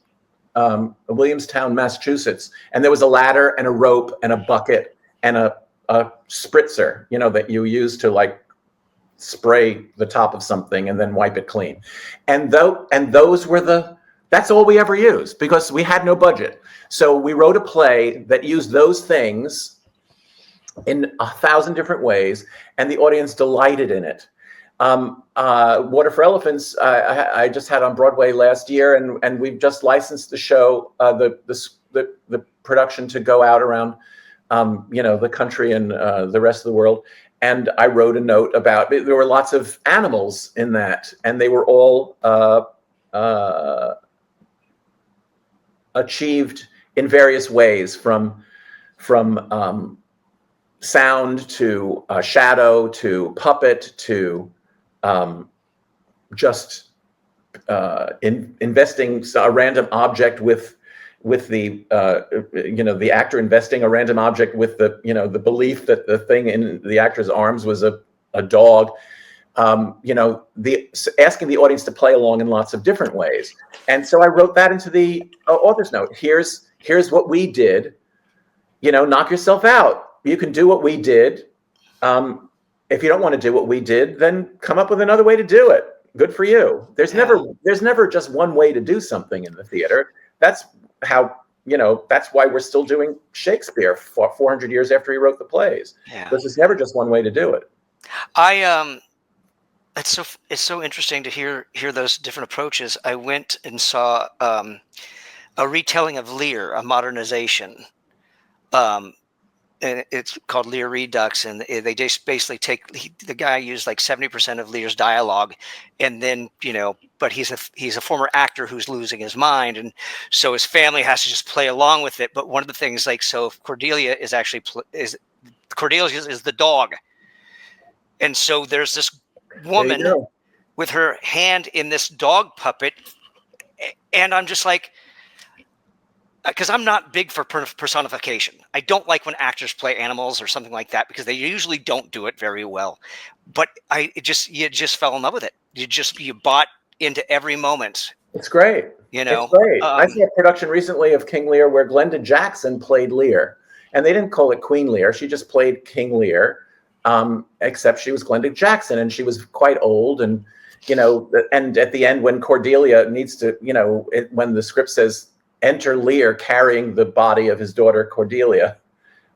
Massachusetts, and there was a ladder and a rope and a bucket and a spritzer, that you use to spray the top of something and then wipe it clean. And that's all we ever used because we had no budget. So we wrote a play that used those things in 1,000 different ways, and the audience delighted in it. Water for Elephants, I just had on Broadway last year, and we've just licensed the show, the production to go out around, the country and the rest of the world. And I wrote a note about there were lots of animals in that, and they were all achieved in various ways, from sound to shadow to puppet to just investing a random object with the the actor investing a random object with the belief that the thing in the actor's arms was a dog. Asking the audience to play along in lots of different ways. And so I wrote that into the author's note. Here's what we did. Knock yourself out. You can do what we did. If you don't want to do what we did, then come up with another way to do it. Good for you. There's never just one way to do something in the theater. That's how, that's why we're still doing Shakespeare 400 years after he wrote the plays. Yeah. There's never just one way to do it. It's so interesting to hear those different approaches. I went and saw a retelling of Lear, a modernization. And it's called Lear Redux, and they just basically the guy used 70% of Lear's dialogue, and then but he's a former actor who's losing his mind, and so his family has to just play along with it. But one of the things, so Cordelia is Cordelia is the dog, and so there's this woman with her hand in this dog puppet. And I'm just like, because I'm not big for personification. I don't like when actors play animals or something like that because they usually don't do it very well. But you just fell in love with it. You bought into every moment. It's great. You know, it's great. I saw a production recently of King Lear where Glenda Jackson played Lear, and they didn't call it Queen Lear. She just played King Lear, except she was Glenda Jackson, and she was quite old. And and at the end, when Cordelia needs to, when the script says enter Lear carrying the body of his daughter Cordelia,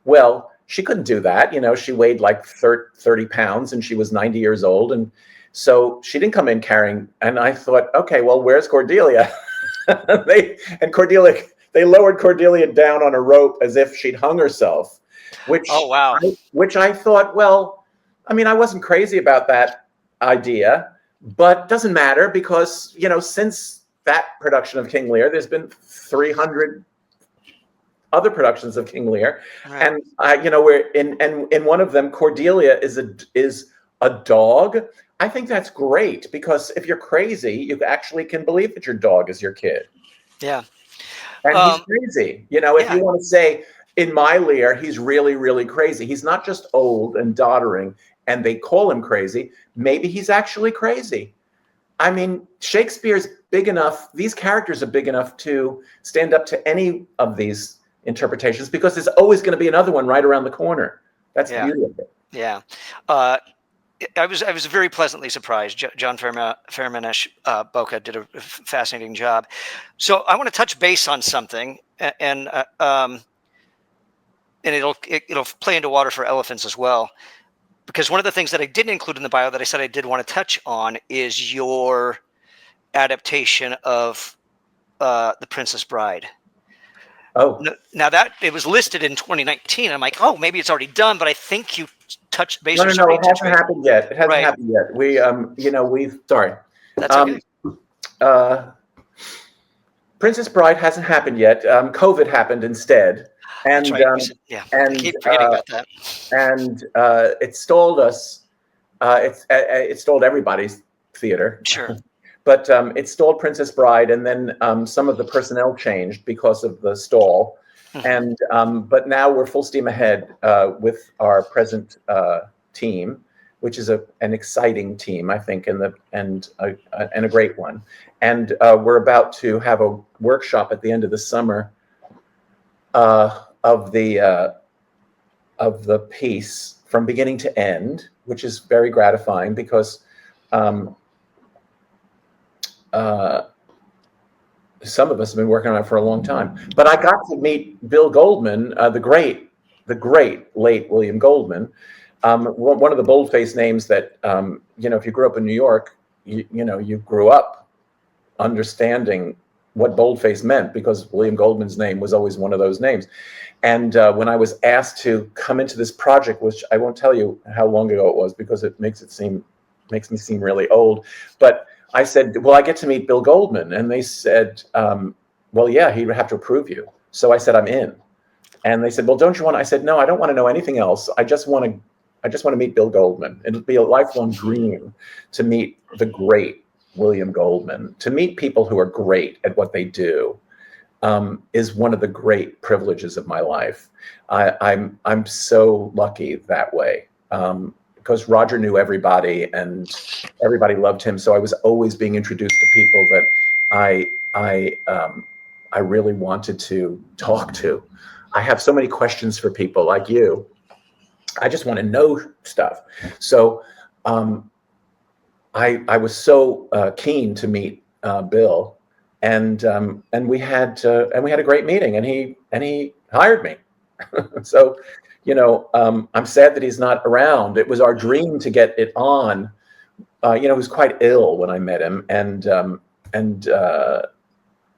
well, she couldn't do that. She weighed like 30 pounds, and she was 90 years old, and so she didn't come in carrying. And I thought, okay, well, where's Cordelia? They lowered Cordelia down on a rope as if she'd hung herself, which I thought, well, I mean, I wasn't crazy about that idea, but doesn't matter because, since that production of King Lear, there's been 300 other productions of King Lear. Right. And we're in one of them, Cordelia is a dog. I think that's great because if you're crazy, you actually can believe that your dog is your kid. Yeah. And he's crazy. If you want to say in my Lear, he's really, really crazy. He's not just old and doddering and they call him crazy. Maybe he's actually crazy. I mean, Shakespeare's big enough. These characters are big enough to stand up to any of these interpretations because there's always going to be another one right around the corner. That's the beauty of it. Yeah. I was very pleasantly surprised. John Firmenich Boca did a fascinating job. So I want to touch base on something, and it'll play into Water for Elephants as well, because one of the things that I didn't include in the bio that I said I did want to touch on is your adaptation of The Princess Bride. Oh, now that it was listed in 2019, I'm like, oh, maybe it's already done, but I think you touched base. No, it hasn't happened yet. It hasn't happened yet. Sorry. That's okay. Princess Bride hasn't happened yet. COVID happened instead, and I keep forgetting about that. And it stalled us. It stalled everybody's theater. Sure. But it stalled Princess Bride, and then some of the personnel changed because of the stall. And but now we're full steam ahead with our present team, which is an exciting team, I think, and a great one. And we're about to have a workshop at the end of the summer of the piece from beginning to end, which is very gratifying because. Some of us have been working on it for a long time, but I got to meet Bill Goldman, the great late William Goldman. One of the boldface names that, if you grew up in New York, you grew up understanding what boldface meant because William Goldman's name was always one of those names. And when I was asked to come into this project, which I won't tell you how long ago it was because it makes me seem really old, but I said, well, I get to meet Bill Goldman. And they said, well, yeah, he'd have to approve you. So I said, I'm in. And they said, well, don't you want to? I said, no, I don't want to know anything else. I just want to meet Bill Goldman. It'll be a lifelong dream to meet the great William Goldman. To meet people who are great at what they do is one of the great privileges of my life. I'm so lucky that way. Because Roger knew everybody and everybody loved him. So I was always being introduced to people that I really wanted to talk to. I have so many questions for people like you. I just want to know stuff. So I was so keen to meet Bill, and we had a great meeting, and he hired me. So. I'm sad that he's not around. It was our dream to get it on. He was quite ill when I met him, and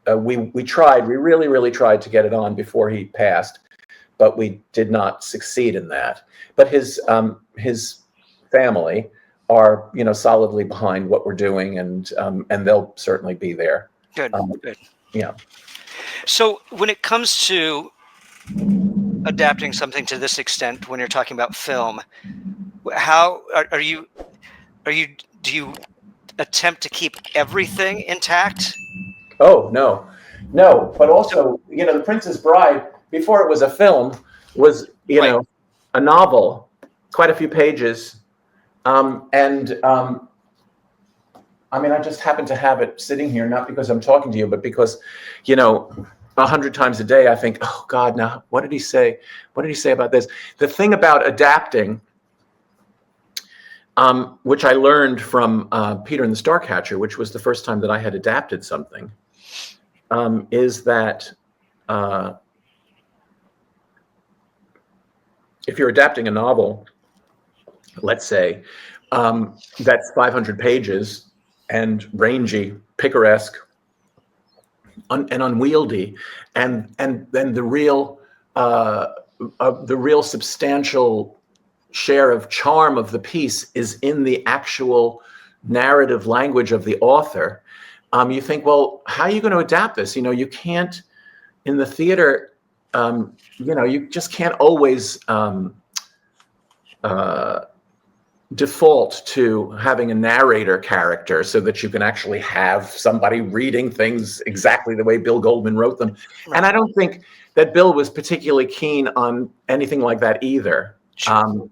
we tried. We really, really tried to get it on before he passed, but we did not succeed in that. But his family are solidly behind what we're doing, and they'll certainly be there. Good. Good. Yeah. So when it comes to adapting something to this extent, when you're talking about film, how do you attempt to keep everything intact? Oh, no. But also, The Princess Bride, before it was a film, was, a novel, quite a few pages. I just happen to have it sitting here, not because I'm talking to you, but because, 100 times a day, I think, oh God, now what did he say? What did he say about this? The thing about adapting, which I learned from Peter and the Starcatcher, which was the first time that I had adapted something, is that if you're adapting a novel, let's say, that's 500 pages and rangy, picaresque, and unwieldy, and then the real substantial share of charm of the piece is in the actual narrative language of the author. You think, well, how are you going to adapt this? You can't, in the theater, you just can't always default to having a narrator character so that you can actually have somebody reading things exactly the way Bill Goldman wrote them. Right. And I don't think that Bill was particularly keen on anything like that either. Sure.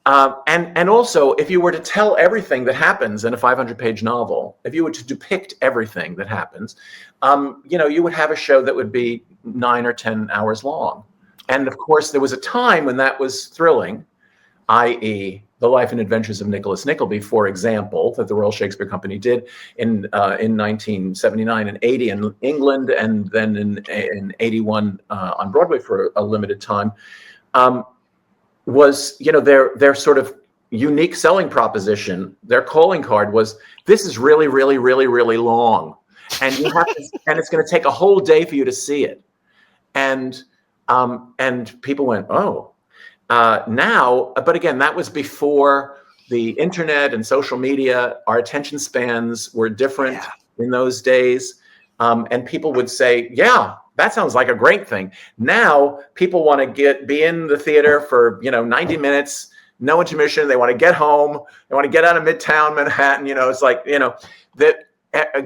And also, if you were to tell everything that happens in a 500-page novel, if you were to depict everything that happens, you would have a show that would be 9 or 10 hours long. And of course, there was a time when that was thrilling, i.e., The Life and Adventures of Nicholas Nickleby, for example, that the Royal Shakespeare Company did in 1979 and 80 in England, and then in 81 on Broadway for a limited time, was, their sort of unique selling proposition, their calling card was, this is really, really, really, really long. And you have to, and it's going to take a whole day for you to see it. And people went, oh. Now, but again, that was before the internet and social media. Our attention spans were different in those days. And people would say, yeah, that sounds like a great thing. Now, people want to be in the theater for, 90 minutes, no intermission. They want to get home. They want to get out of Midtown Manhattan. It's like, that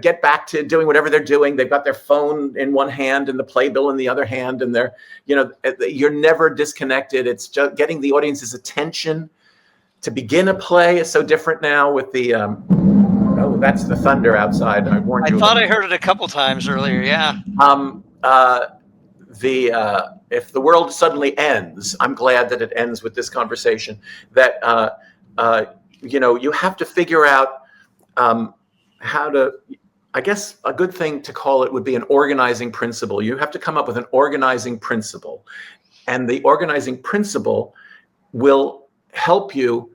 get back to doing whatever they're doing. They've got their phone in one hand and the playbill in the other hand, and they're, you're never disconnected. It's just getting the audience's attention to begin a play is so different now with the, oh, that's the thunder outside. I warned you. I thought I heard it a couple times earlier. Yeah. If the world suddenly ends, I'm glad that it ends with this conversation, that, you have to figure out, how to, I guess a good thing to call it would be an organizing principle. You have to come up with an organizing principle. And the organizing principle will help you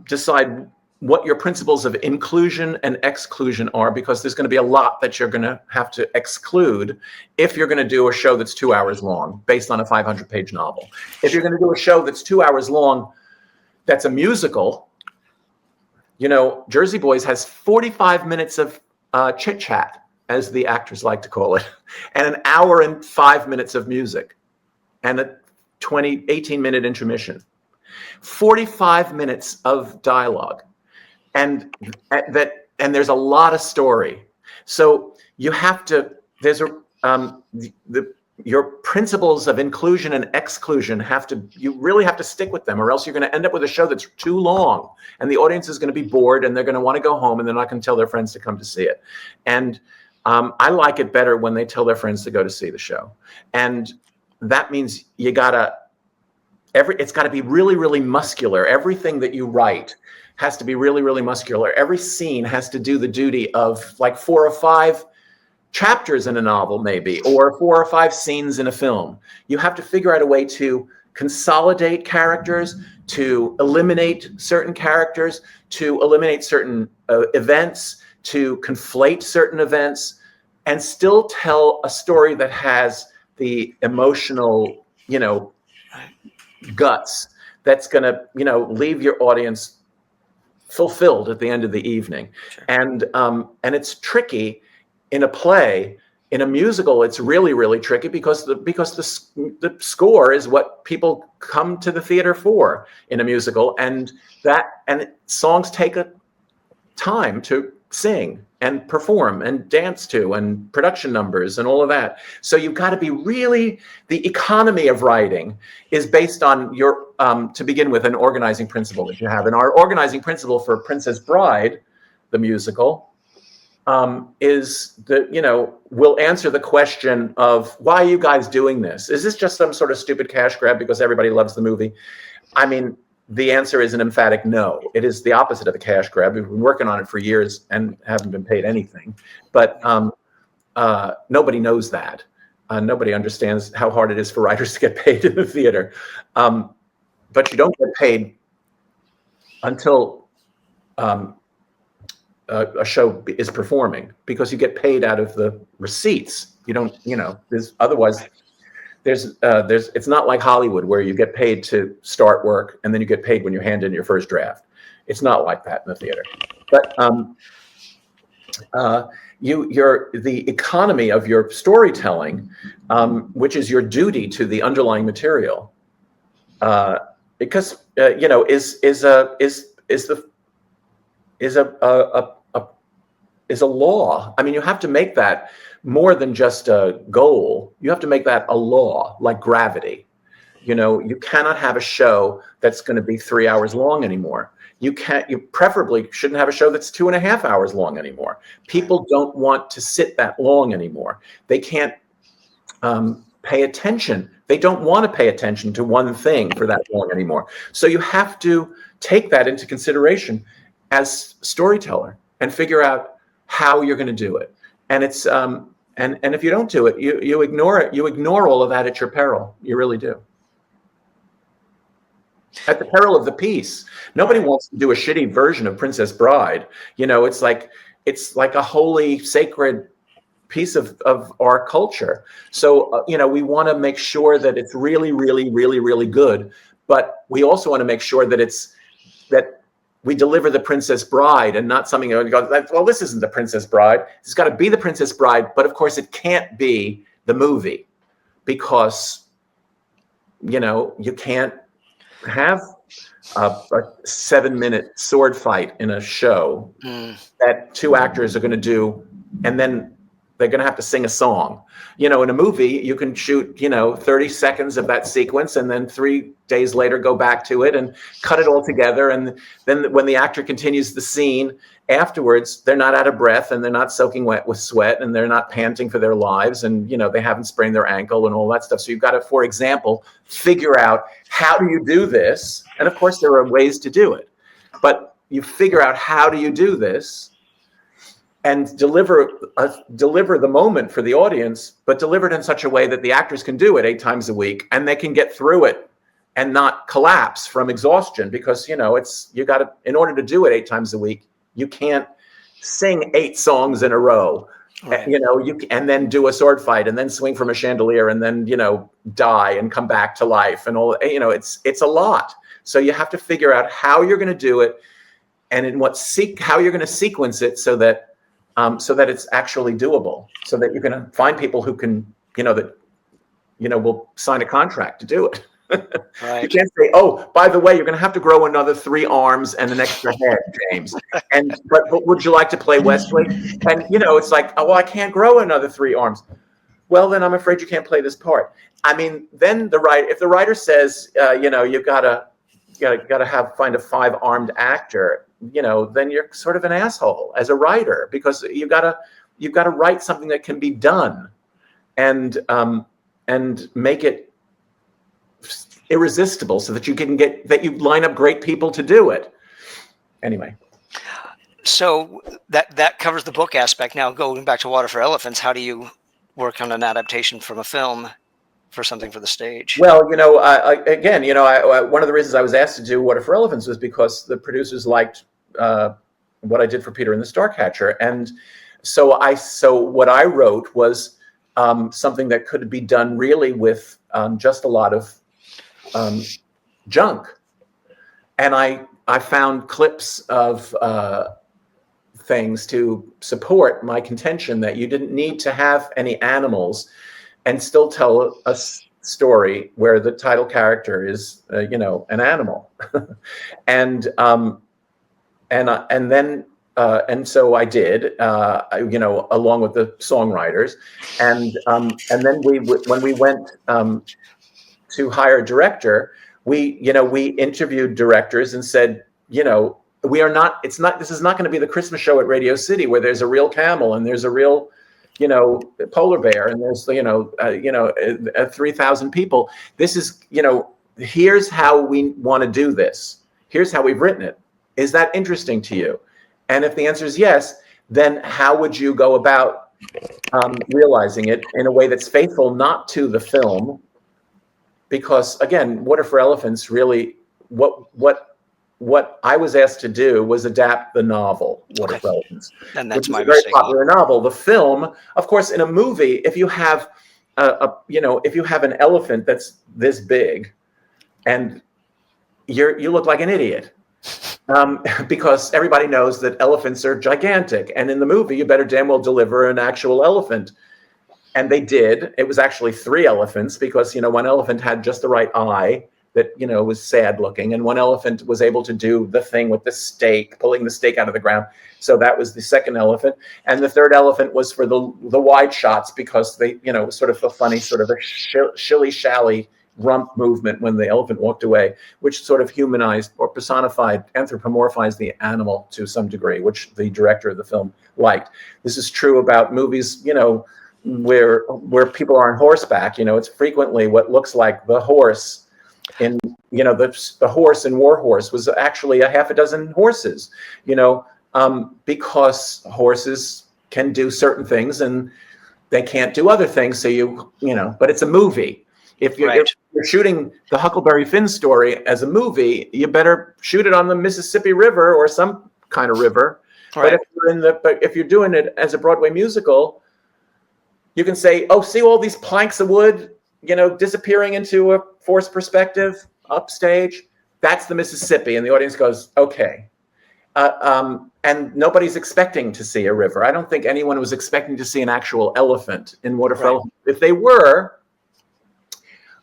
decide what your principles of inclusion and exclusion are, because there's going to be a lot that you're going to have to exclude if you're going to do a show that's 2 hours long based on a 500-page novel. If you're going to do a show that's 2 hours long, that's a musical, Jersey Boys has 45 minutes of chit chat, as the actors like to call it, and an hour and 5 minutes of music and a 18-minute intermission. 45 minutes of dialogue. And there's a lot of story. So you have to, your principles of inclusion and exclusion you really have to stick with them, or else you're going to end up with a show that's too long and the audience is going to be bored and they're going to want to go home and they're not going to tell their friends to come to see it. And I like it better when they tell their friends to go to see the show. And that means it's got to be really, really muscular. Everything that you write has to be really, really muscular. Every scene has to do the duty of like 4 or 5 chapters in a novel, maybe, or 4 or 5 scenes in a film. You have to figure out a way to consolidate characters, to eliminate certain characters, to eliminate certain events, to conflate certain events, and still tell a story that has the emotional, guts that's going to, leave your audience fulfilled at the end of the evening. Sure. And it's tricky. In a play, in a musical, it's really, really tricky because the score is what people come to the theater for in a musical, and songs take time to sing and perform and dance to, and production numbers and all of that. So you've got to be really, the economy of writing is based on your, to begin with, an organizing principle that you have. And our organizing principle for Princess Bride, the musical, is that, we'll answer the question of, why are you guys doing this? Is this just some sort of stupid cash grab because everybody loves the movie? I mean, the answer is an emphatic no. It is the opposite of a cash grab. We've been working on it for years and haven't been paid anything. But nobody knows that. Nobody understands how hard it is for writers to get paid in the theater. But you don't get paid until a show is performing, because you get paid out of the receipts. You don't, there's otherwise. It's not like Hollywood, where you get paid to start work and then you get paid when you hand in your first draft. It's not like that in the theater. But the economy of your storytelling, which is your duty to the underlying material, because is a law. I mean, you have to make that more than just a goal. You have to make that a law, like gravity. You cannot have a show that's going to be 3 hours long anymore. You preferably shouldn't have a show that's 2.5 hours long anymore. People don't want to sit that long anymore. They can't pay attention. They don't want to pay attention to one thing for that long anymore. So you have to take that into consideration as storyteller and figure out how you're going to do it. And it's and if you don't do it, you ignore it. You ignore all of that at your peril. You really do. At the peril of the piece. Nobody wants to do a shitty version of Princess Bride. It's like a holy, sacred piece of our culture. So we want to make sure that it's really, really, really, really good. But we also want to make sure that we deliver the Princess Bride, and not something that goes, well, this isn't the Princess Bride. It's got to be the Princess Bride, but of course it can't be the movie, because, you can't have a 7-minute sword fight in a show that 2 actors are going to do, and then they're going to have to sing a song. In a movie, you can shoot, 30 seconds of that sequence, and then 3 days later go back to it and cut it all together. And then when the actor continues the scene afterwards, they're not out of breath, and they're not soaking wet with sweat, and they're not panting for their lives, and they haven't sprained their ankle and all that stuff. So you've got to, for example, figure out, how do you do this? And of course there are ways to do it, but you figure out, how do you do this? And deliver the moment for the audience, but deliver it in such a way that the actors can do it 8 times a week, and they can get through it and not collapse from exhaustion. Because you got to, in order to do it 8 times a week, you can't sing 8 songs in a row. Right. And then do a sword fight, and then swing from a chandelier, and then die and come back to life, and all. It's a lot. So you have to figure out how you're going to do it, and how you're going to sequence it so that it's actually doable, so that you're going to find people who can, will sign a contract to do it. Right. You can't say, oh, by the way, you're going to have to grow another 3 arms and an extra head, James. But would you like to play Wesley? And, it's like, oh, well, I can't grow another 3 arms. Well, then I'm afraid you can't play this part. I mean, then if the writer says, you've got to find a 5-armed actor, then you're sort of an asshole as a writer, because you've got to write something that can be done, and make it irresistible, so that you line up great people to do it. Anyway. So that covers the book aspect. Now, going back to Water for Elephants, how do you work on an adaptation from a film for something for the stage? Well, one of the reasons I was asked to do Water for Elephants was because the producers liked what I did for Peter and the Starcatcher, and so what I wrote was something that could be done really with just a lot of junk, and I found clips of things to support my contention that you didn't need to have any animals and still tell a story where the title character is an animal. And then so I did, along with the songwriters, and then when we went to hire a director, we interviewed directors and said, this is not going to be the Christmas show at Radio City where there's a real camel and there's a real, polar bear and there's 3,000 people. This is, here's how we want to do this. Here's how we've written it. Is that interesting to you? And if the answer is yes, then how would you go about realizing it in a way that's faithful not to the film? Because again, Water for Elephants really, what I was asked to do was adapt the novel Water for Elephants, and that's which is a very popular novel. The film, of course, in a movie, if you have if you have an elephant that's this big, and you look like an idiot. Because everybody knows that elephants are gigantic. And in the movie, you better damn well deliver an actual elephant. And they did. It was actually 3 elephants because, one elephant had just the right eye that, was sad looking. And one elephant was able to do the thing with the stake, pulling the stake out of the ground. So that was the second elephant. And the third elephant was for the wide shots because they, sort of a funny, sort of a shilly-shally rump movement when the elephant walked away, which sort of humanized or personified, anthropomorphized the animal to some degree, which the director of the film liked. This is true about movies, where people are on horseback. It's frequently what looks like the horse in, the horse in War Horse was actually a half a dozen horses, because horses can do certain things and they can't do other things. So but it's a movie. If you're shooting the Huckleberry Finn story as a movie, you better shoot it on the Mississippi River or some kind of river. Right. But if you're doing it as a Broadway musical, you can say, "Oh, see all these planks of wood, disappearing into a forced perspective upstage. That's the Mississippi," and the audience goes, "Okay." And nobody's expecting to see a river. I don't think anyone was expecting to see an actual elephant in Water for Elephants. If they were,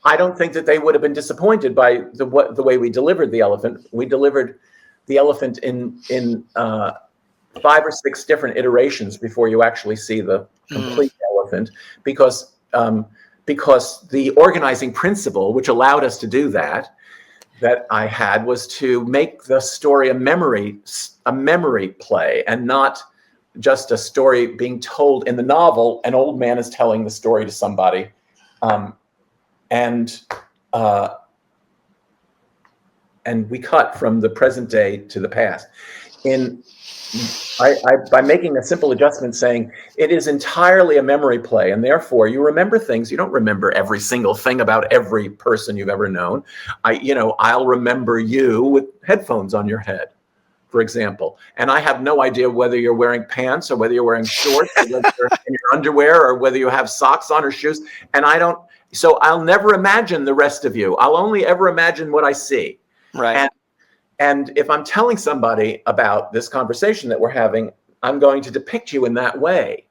I don't think that they would have been disappointed by the way we delivered the elephant. We delivered the elephant in 5 or 6 different iterations before you actually see the complete elephant, because the organizing principle, which allowed us to do that I had, was to make the story a memory play and not just a story being told. In the novel, an old man is telling the story to somebody. And we cut from the present day to the past. By making a simple adjustment saying it is entirely a memory play, and therefore you remember things. You don't remember every single thing about every person you've ever known. I'll remember you with headphones on your head, for example, and I have no idea whether you're wearing pants or whether you're wearing shorts or whether you're in your underwear or whether you have socks on or shoes, and so I'll never imagine the rest of you. I'll only ever imagine what I see. Right. And if I'm telling somebody about this conversation that we're having, I'm going to depict you in that way.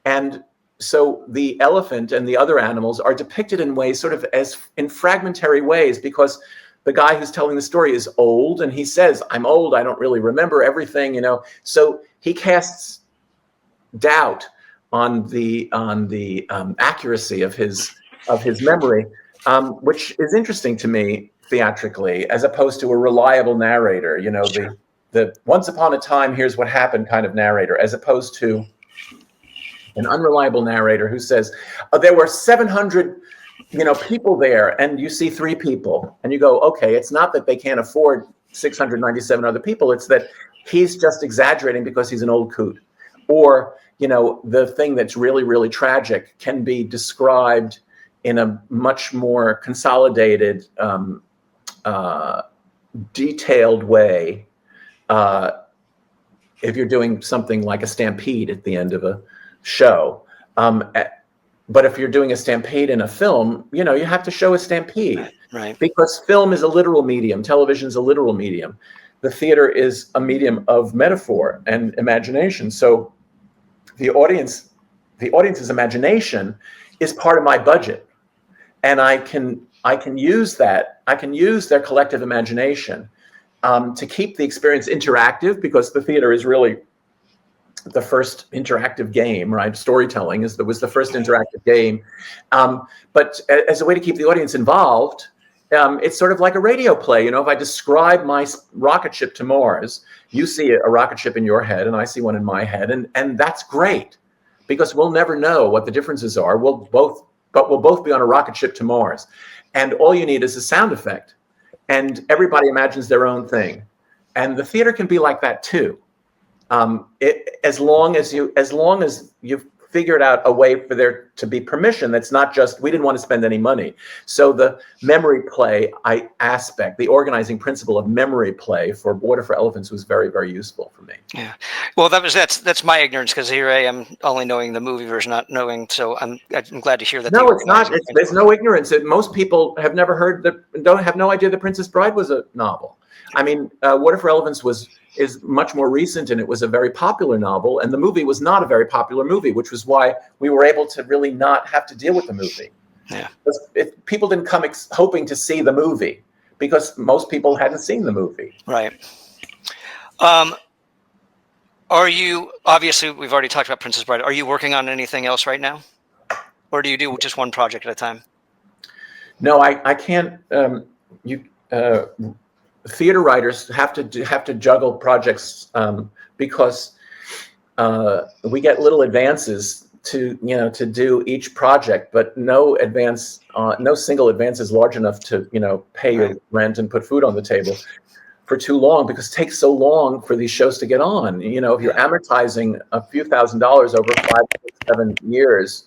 And so the elephant and the other animals are depicted in ways, sort of as in fragmentary ways, because the guy who's telling the story is old, and he says, "I'm old. I don't really remember everything," So he casts doubt on the accuracy of his memory, which is interesting to me theatrically, as opposed to a reliable narrator, the once upon a time, here's what happened kind of narrator, as opposed to an unreliable narrator who says, "Oh, there were 700, people there," and you see 3 people, and you go, "Okay, it's not that they can't afford 697 other people, it's that he's just exaggerating because he's an old coot." Or, the thing that's really, really tragic can be described in a much more consolidated, detailed way, if you're doing something like a stampede at the end of a show. But if you're doing a stampede in a film, you have to show a stampede. Right. Because film is a literal medium. Television is a literal medium. The theater is a medium of metaphor and imagination. So the audience's imagination is part of my budget. And I can use that. I can use their collective imagination to keep the experience interactive, because the theater is really the first interactive game, right? Storytelling was the first interactive game. But as a way to keep the audience involved, it's sort of like a radio play. If I describe my rocket ship to Mars, you see a rocket ship in your head and I see one in my head. And that's great, because we'll never know what the differences are. We'll both be on a rocket ship to Mars. And all you need is a sound effect. And everybody imagines their own thing. And the theater can be like that too. As long as you've figured out a way for there to be permission that's not just, we didn't want to spend any money. So the memory play aspect, the organizing principle of memory play for Water for Elephants was very, very useful for me. Yeah. Well, that's my ignorance, because here I am only knowing the movie version, not knowing. So I'm glad to hear that. No, it's not. There's no ignorance. Most people have never heard have no idea The Princess Bride was a novel. I mean, Water for Elephants is much more recent, and it was a very popular novel, and the movie was not a very popular movie, which was why we were able to really not have to deal with the movie. Yeah. People didn't come hoping to see the movie, because most people hadn't seen the movie. Right. Are you, obviously we've already talked about Princess Bride, are you working on anything else right now? Or do you do just one project at a time? No, I can't. Theater writers have to juggle projects because we get little advances to do each project, but no single advance is large enough to pay your rent and put food on the table for too long, because it takes so long for these shows to get on. If you're amortizing a few $1,000s over 5, 6, 7 years,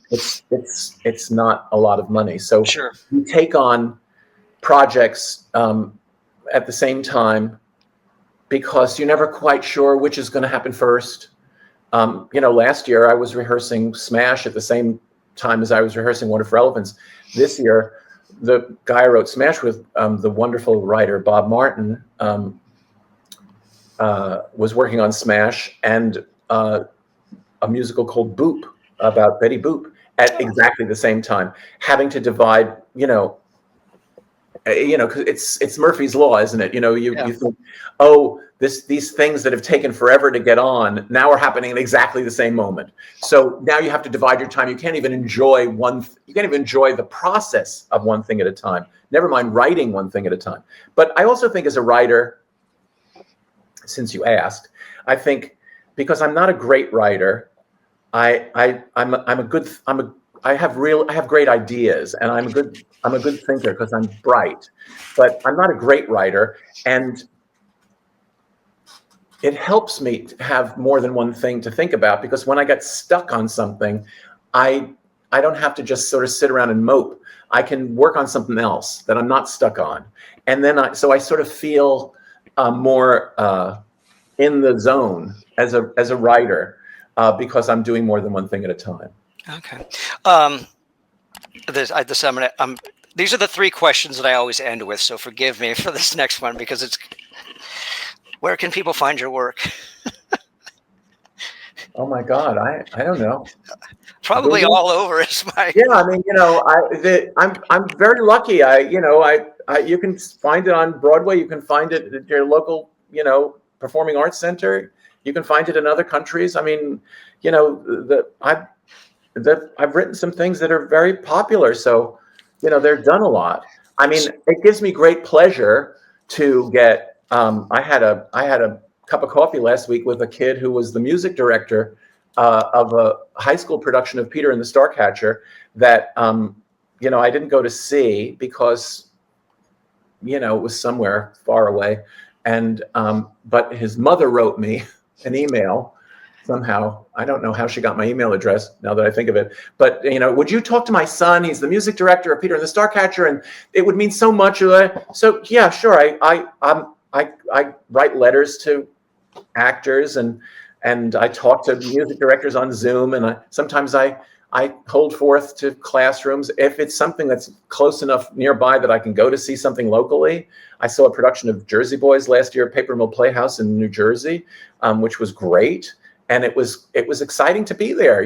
it's not a lot of money. So sure, you take on projects at the same time, because you're never quite sure which is going to happen first. Last year I was rehearsing Smash at the same time as I was rehearsing Water for Elephants. This year, the guy I wrote Smash with, the wonderful writer Bob Martin, was working on Smash and a musical called Boop, about Betty Boop, at exactly the same time, having to divide, because it's Murphy's Law, isn't it? You think, these things that have taken forever to get on now are happening at exactly the same moment. So now you have to divide your time. You can't even enjoy the process of one thing at a time. Never mind writing one thing at a time. But I also think, as a writer, since you asked, I think, because I'm not a great writer, I have great ideas, and I'm a good thinker because I'm bright, but I'm not a great writer, and it helps me to have more than one thing to think about, because when I get stuck on something, I don't have to just sort of sit around and mope. I can work on something else that I'm not stuck on, and then I sort of feel more in the zone as a writer, because I'm doing more than one thing at a time. Okay. These are the 3 questions that I always end with, so forgive me for this next one, because it's, where can people find your work? Oh my God, I don't know. Probably Google? All over is my. Yeah, I mean, I'm very lucky. You can find it on Broadway. You can find it at your local, performing arts center. You can find it in other countries. I mean, I've written some things that are very popular, so they're done a lot. I mean, it gives me great pleasure to get. I had a cup of coffee last week with a kid who was the music director of a high school production of Peter and the Starcatcher that I didn't go to see because it was somewhere far away, and but his mother wrote me an email. Somehow, I don't know how she got my email address now that I think of it, but would you talk to my son? He's the music director of Peter and the Starcatcher, and it would mean so much. So yeah, sure. I write letters to actors, and I talk to music directors on Zoom, and sometimes I hold forth to classrooms if it's something that's close enough nearby that I can go to see something locally. I saw a production of Jersey Boys last year at Paper Mill Playhouse in New Jersey, which was great. And it was exciting to be there,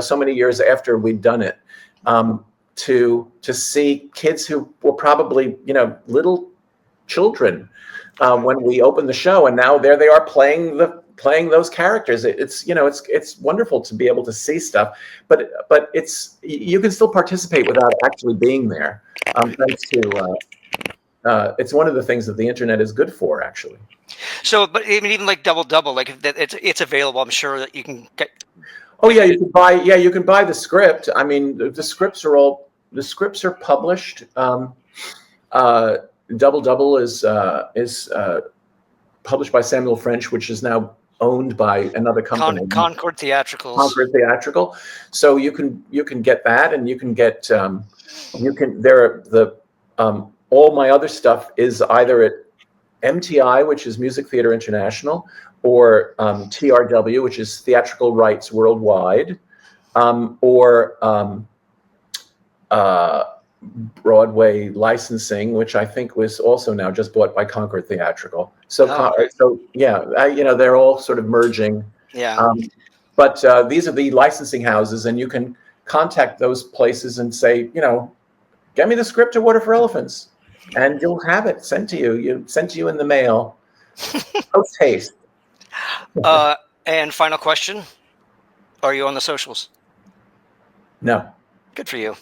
so many years after we'd done it, to see kids who were probably, little children when we opened the show, and now there they are playing those characters. It's wonderful to be able to see stuff, but you can still participate without actually being there. Thanks to it's one of the things that the internet is good for, actually. So, but I mean, even like double, like it's available. I'm sure that you can get. Oh yeah, you can buy the script. I mean, the scripts are published. Double is published by Samuel French, which is now owned by another company, Concord Theatricals. Concord Theatrical. So you can get that, and you can get all my other stuff is either at MTI, which is Music Theater International, or TRW, which is Theatrical Rights Worldwide, or Broadway Licensing, which I think was also now just bought by Concord Theatrical. So, they're all sort of merging. Yeah. But these are the licensing houses, and you can contact those places and say, get me the script to Water for Elephants, and you'll have it sent to you. Sent to you in the mail. Post haste. And final question: are you on the socials? No. Good for you.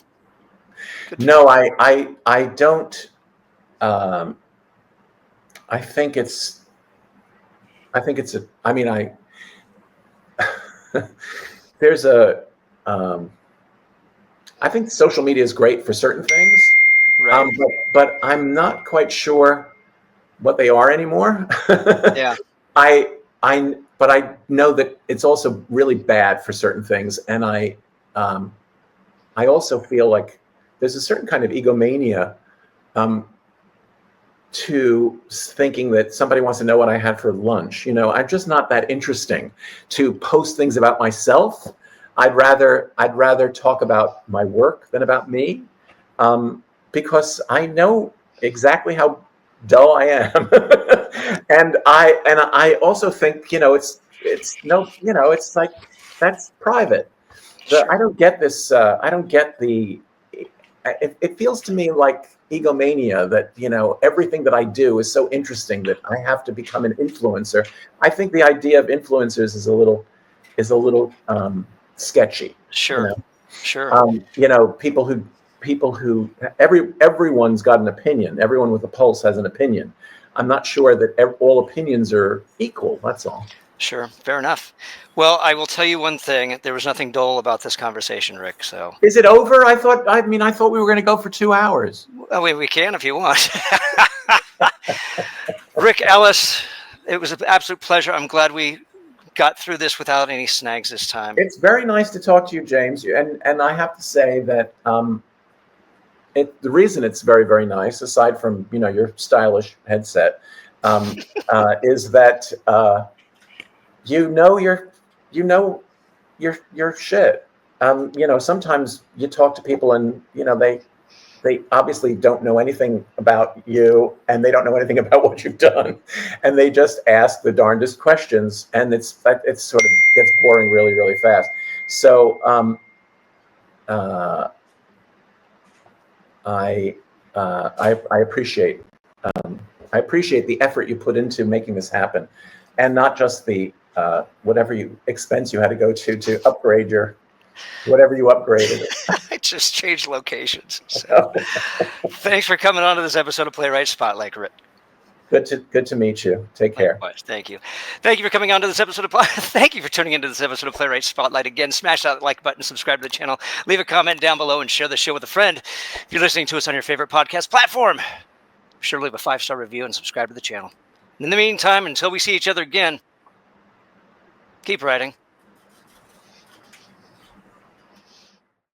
No, I don't. I think it's there's a. I think social media is great for certain things, right? But I'm not quite sure what they are anymore. Yeah. But I know that it's also really bad for certain things, and I also feel like there's a certain kind of egomania to thinking that somebody wants to know what I had for lunch. I'm just not that interesting to post things about myself. I'd rather talk about my work than about me, because I know exactly how dull I am, and I also think it's like that's private. Sure. I don't get this. I don't get the. It feels to me like egomania that everything that I do is so interesting that I have to become an influencer. I think the idea of influencers is a little sketchy. Sure. Sure. People who everyone's got an opinion. Everyone with a pulse has an opinion. I'm not sure that all opinions are equal. That's all. Sure. Fair enough. Well, I will tell you one thing. There was nothing dull about this conversation, Rick. So is it over? I thought we were going to go for 2 hours. Well, we can if you want. Rick Elice, it was an absolute pleasure. I'm glad we got through this without any snags this time. It's very nice to talk to you, James. And I have to say that the reason it's very, very nice, aside from your stylish headset, is that your shit. Sometimes you talk to people and they obviously don't know anything about you, and they don't know anything about what you've done, and they just ask the darndest questions, and it's sort of gets boring really, really fast. So I appreciate the effort you put into making this happen, and not just the whatever expense you had to go to upgrade your whatever you upgraded. I just changed locations. So. Thanks for coming on to this episode of Playwright Spotlight, Rick. Good to meet you. Take care. Likewise. Thank you. Thank you for coming on to this episode of Thank you for tuning into this episode of Playwright Spotlight. Again, smash that like button, subscribe to the channel, leave a comment down below, and share the show with a friend. If you're listening to us on your favorite podcast platform, be sure to leave a 5-star review and subscribe to the channel. And in the meantime, until we see each other again, keep writing.